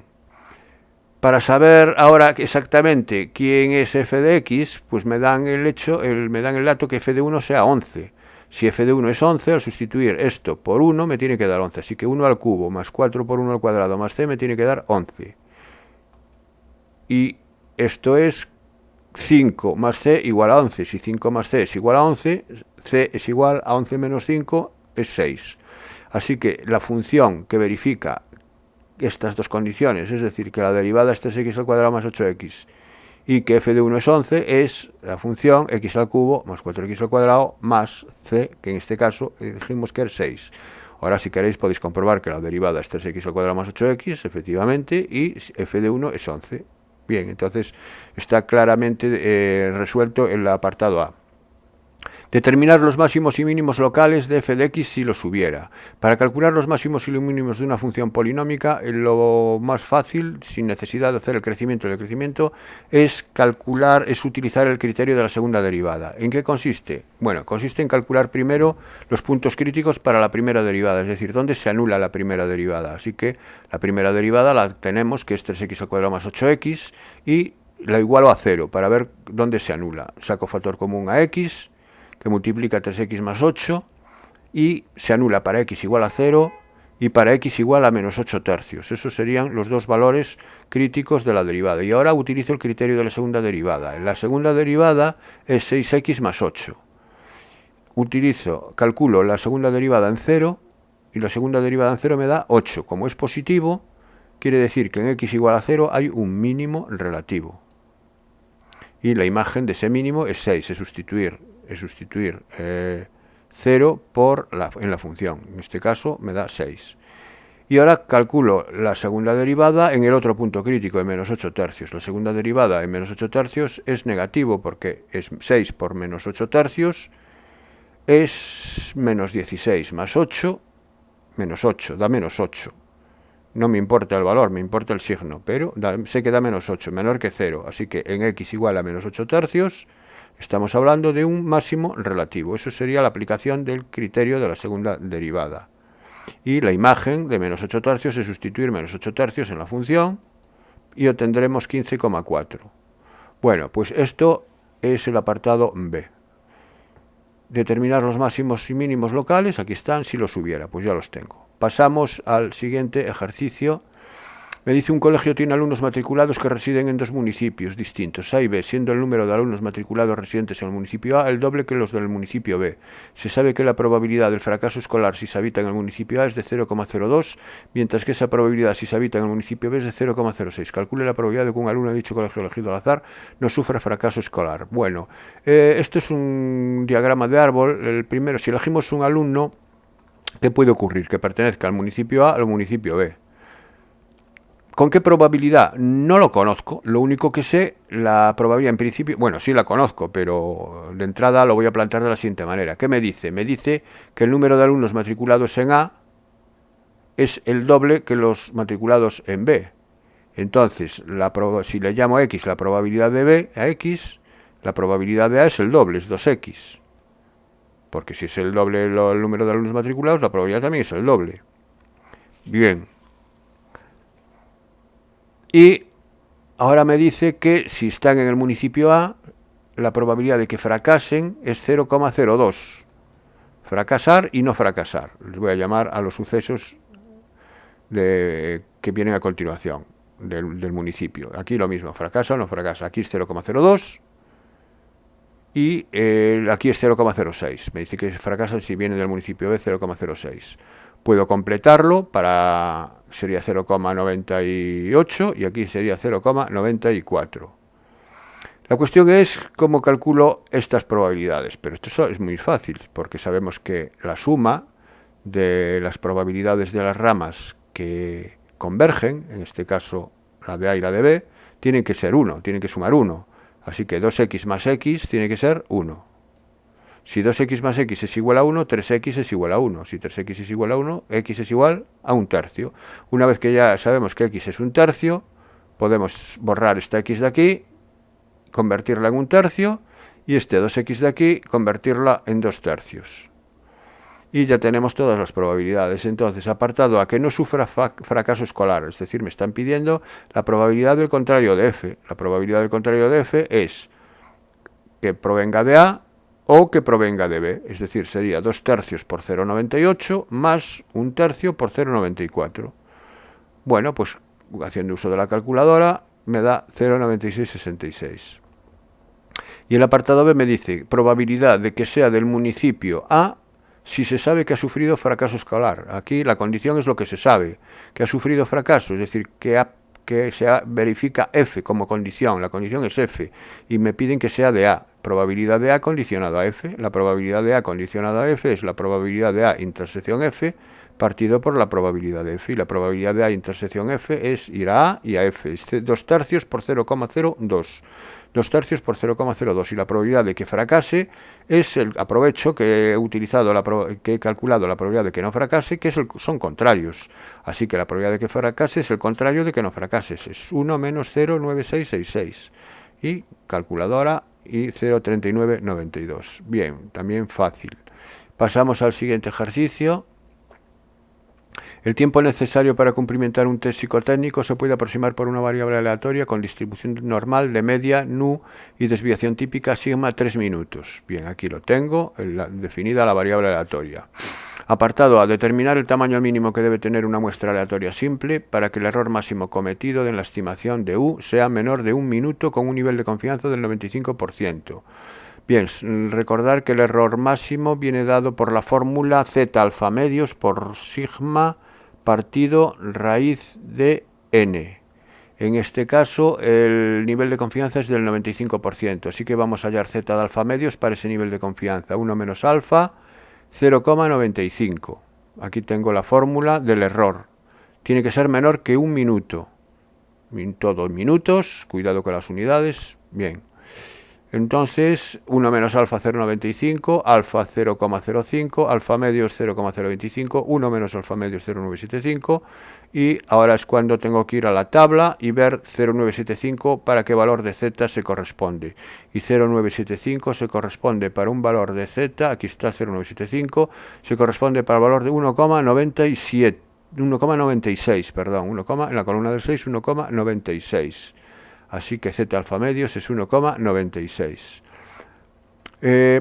Para saber ahora exactamente quién es f de x, pues me dan el dato que f de 1 sea 11. Si f de 1 es 11, al sustituir esto por 1 me tiene que dar 11. Así que 1 al cubo más 4 por 1 al cuadrado más c me tiene que dar 11. Y esto es 5 más c igual a 11. Si 5 más c es igual a 11, c es igual a 11 menos 5, es 6. Así que la función que verifica estas dos condiciones, es decir, que la derivada es 3x al cuadrado más 8x y que f de 1 es 11, es la función x al cubo más 4x al cuadrado más c, que en este caso dijimos que es 6. Ahora, si queréis, podéis comprobar que la derivada es 3x al cuadrado más 8x, efectivamente, y f de 1 es 11. Bien, entonces está claramente resuelto el apartado A. Determinar los máximos y mínimos locales de f de x si los hubiera. Para calcular los máximos y los mínimos de una función polinómica, lo más fácil, sin necesidad de hacer el crecimiento y el decrecimiento, es utilizar el criterio de la segunda derivada. ¿En qué consiste? Bueno, consiste en calcular primero los puntos críticos para la primera derivada, es decir, dónde se anula la primera derivada. Así que la primera derivada la tenemos, que es 3x al cuadrado más 8x, y la igualo a 0 para ver dónde se anula. Saco factor común a x, que multiplica 3x más 8, y se anula para x igual a 0 y para x igual a menos 8 tercios. Esos serían los dos valores críticos de la derivada. Y ahora utilizo el criterio de la segunda derivada. En la segunda derivada es 6x más 8. Calculo la segunda derivada en 0, y la segunda derivada en 0 me da 8. Como es positivo, quiere decir que en x igual a 0 hay un mínimo relativo. Y la imagen de ese mínimo es 6, es sustituir 0 en la función. En este caso me da 6. Y ahora calculo la segunda derivada en el otro punto crítico de menos 8 tercios. La segunda derivada en menos 8 tercios es negativo porque es 6 por menos 8 tercios, es menos 16 más 8, menos 8, da menos 8. No me importa el valor, me importa el signo, pero sé que da menos 8, menor que 0. Así que en x igual a menos 8 tercios, estamos hablando de un máximo relativo. Eso sería la aplicación del criterio de la segunda derivada. Y la imagen de menos 8 tercios es sustituir menos 8 tercios en la función y obtendremos 15,4. Bueno, pues esto es el apartado B. Determinar los máximos y mínimos locales, aquí están, si los hubiera, pues ya los tengo. Pasamos al siguiente ejercicio. Me dice: un colegio tiene alumnos matriculados que residen en dos municipios distintos, A y B, siendo el número de alumnos matriculados residentes en el municipio A el doble que los del municipio B. Se sabe que la probabilidad del fracaso escolar si se habita en el municipio A es de 0,02, mientras que esa probabilidad si se habita en el municipio B es de 0,06. Calcule la probabilidad de que un alumno de dicho colegio elegido al azar no sufra fracaso escolar. Bueno, esto es un diagrama de árbol. El primero, si elegimos un alumno, ¿qué puede ocurrir? Que pertenezca al municipio A o al municipio B. ¿Con qué probabilidad? No lo conozco. Lo único que sé, la probabilidad en principio, bueno, sí la conozco, pero de entrada lo voy a plantear de la siguiente manera. ¿Qué me dice? Me dice que el número de alumnos matriculados en A es el doble que los matriculados en B. Entonces, si le llamo X la probabilidad de B a X, la probabilidad de A es el doble, es 2X. Porque si es el doble el número de alumnos matriculados, la probabilidad también es el doble. Bien. Y ahora me dice que si están en el municipio A, la probabilidad de que fracasen es 0,02. Fracasar y no fracasar. Les voy a llamar a los sucesos que vienen a continuación del municipio. Aquí lo mismo, fracasa o no fracasa. Aquí es 0,02 y aquí es 0,06. Me dice que fracasa si viene del municipio B, 0,06. Puedo completarlo sería 0,98 y aquí sería 0,94. La cuestión es cómo calculo estas probabilidades, pero esto es muy fácil, porque sabemos que la suma de las probabilidades de las ramas que convergen, en este caso la de A y la de B, tienen que ser 1, tienen que sumar 1. Así que 2x más x tiene que ser 1. Si 2x más x es igual a 1, 3x es igual a 1. Si 3x es igual a 1, x es igual a 1/3. Una vez que ya sabemos que x es 1/3, podemos borrar esta x de aquí, convertirla en 1/3, y este 2x de aquí, convertirla en 2/3. Y ya tenemos todas las probabilidades. Entonces, apartado A, que no sufra fracaso escolar, es decir, me están pidiendo la probabilidad del contrario de F. La probabilidad del contrario de F es que provenga de A o que provenga de B, es decir, sería 2/3 por 0,98 más 1/3 por 0,94. Bueno, pues haciendo uso de la calculadora me da 0,9666. Y el apartado B me dice probabilidad de que sea del municipio A si se sabe que ha sufrido fracaso escolar. Aquí la condición es lo que se sabe, que ha sufrido fracaso, es decir, que se verifica F como condición, la condición es F, y me piden que sea de A. Probabilidad de A condicionado a F. La probabilidad de A condicionado a F es la probabilidad de A intersección F partido por la probabilidad de F. Y la probabilidad de A intersección F es ir a A y a F. Es 2/3 por 0,02. 2/3 por 0,02. Y la probabilidad de que fracase es aprovecho que he utilizado que he calculado la probabilidad de que no fracase, que son contrarios. Así que la probabilidad de que fracase es el contrario de que no fracase. Es 1 menos 0,9666. Y calculadora y 0,3992. Bien, también fácil. Pasamos al siguiente ejercicio. El tiempo necesario para cumplimentar un test psicotécnico se puede aproximar por una variable aleatoria con distribución normal de media, nu y desviación típica sigma 3 minutos. Bien, aquí lo tengo, definida la variable aleatoria. Apartado A. Determinar el tamaño mínimo que debe tener una muestra aleatoria simple para que el error máximo cometido en la estimación de U sea menor de 1 minuto con un nivel de confianza del 95%. Bien, recordar que el error máximo viene dado por la fórmula z alfa medios por sigma partido raíz de n. En este caso, el nivel de confianza es del 95%, así que vamos a hallar z de alfa medios para ese nivel de confianza. 1 menos alfa, 0,95. Aquí tengo la fórmula del error. Tiene que ser menor que 1 minuto. Todos minutos, cuidado con las unidades. Bien. Entonces, 1 menos alfa 0,95, alfa 0,05, alfa medios 0,025, 1 menos alfa medios 0,975, y ahora es cuando tengo que ir a la tabla y ver 0,975 para qué valor de z se corresponde. Y 0,975 se corresponde para un valor de z, aquí está 0,975, se corresponde para el valor de 1,97, 1,96, perdón, en la columna del 6, 1,96. Así que z alfa medios es 1,96.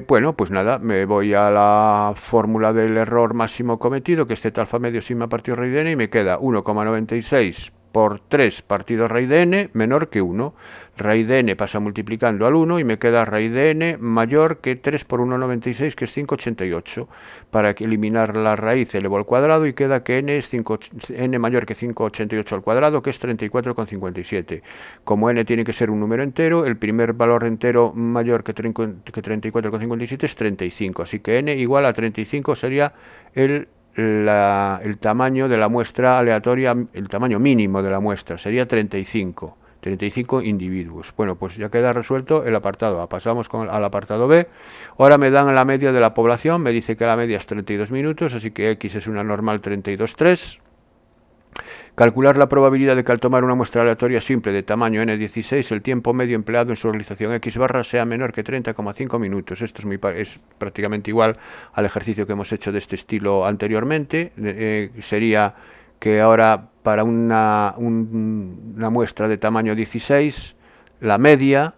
Bueno, pues nada, me voy a la fórmula del error máximo cometido, que es z alfa medios sigma partido raíz de n, y me queda 1,96 por 3 partido raíz de n menor que 1. Raíz de n pasa multiplicando al 1 y me queda raíz de n mayor que 3 por 1,96, que es 5,88. Para eliminar la raíz elevo al cuadrado y queda que n es n mayor que 5,88 al cuadrado, que es 34,57. Como n tiene que ser un número entero, el primer valor entero mayor que 34,57 es 35. Así que n igual a 35 sería el tamaño de la muestra aleatoria, el tamaño mínimo de la muestra, sería 35 individuos. Bueno, pues ya queda resuelto el apartado A. Pasamos al apartado B. Ahora me dan la media de la población, me dice que la media es 32 minutos, así que X es una normal 32,3. Calcular la probabilidad de que al tomar una muestra aleatoria simple de tamaño n16 el tiempo medio empleado en su realización x barra sea menor que 30,5 minutos. Esto es prácticamente igual al ejercicio que hemos hecho de este estilo anteriormente. Sería que ahora para una muestra de tamaño 16 la media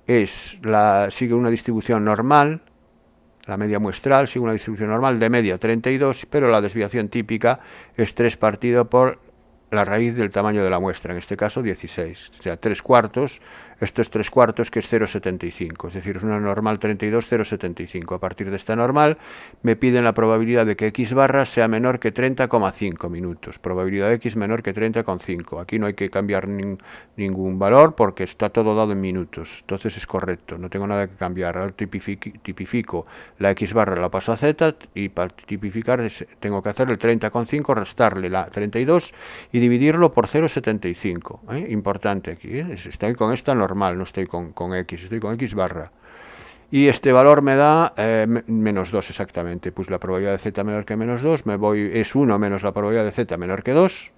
sigue una distribución normal. La media muestral sigue una distribución normal de media 32, pero la desviación típica es 3 partido por la raíz del tamaño de la muestra, en este caso 16, o sea, 3/4 Esto es 3/4, que es 0,75, es decir, es una normal 32, 0,75. A partir de esta normal me piden la probabilidad de que x barra sea menor que 30,5 minutos. Probabilidad de x menor que 30,5. Aquí no hay que cambiar ningún valor porque está todo dado en minutos. Entonces es correcto, no tengo nada que cambiar. Ahora tipifico la x barra, la paso a z, y para tipificar tengo que hacer el 30,5, restarle la 32 y dividirlo por 0,75. Importante aquí, estoy con esta normal, no estoy con x, estoy con x barra. Y este valor me da menos 2 exactamente. Pues la probabilidad de z menor que menos 2 es 1 menos la probabilidad de z menor que 2.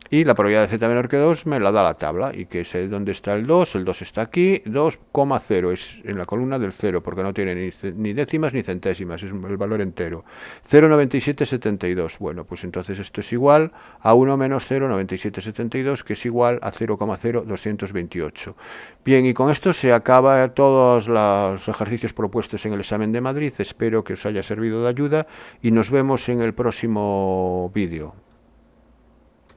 Y la probabilidad de z menor que 2 me la da la tabla. Y que sé dónde está el 2. El 2 está aquí. 2,0 es en la columna del 0, porque no tiene ni décimas ni centésimas, es el valor entero. 0,9772. Bueno, pues entonces esto es igual a 1 menos 0,9772, que es igual a 0,0228. Bien, y con esto se acaba todos los ejercicios propuestos en el examen de Madrid. Espero que os haya servido de ayuda y nos vemos en el próximo vídeo.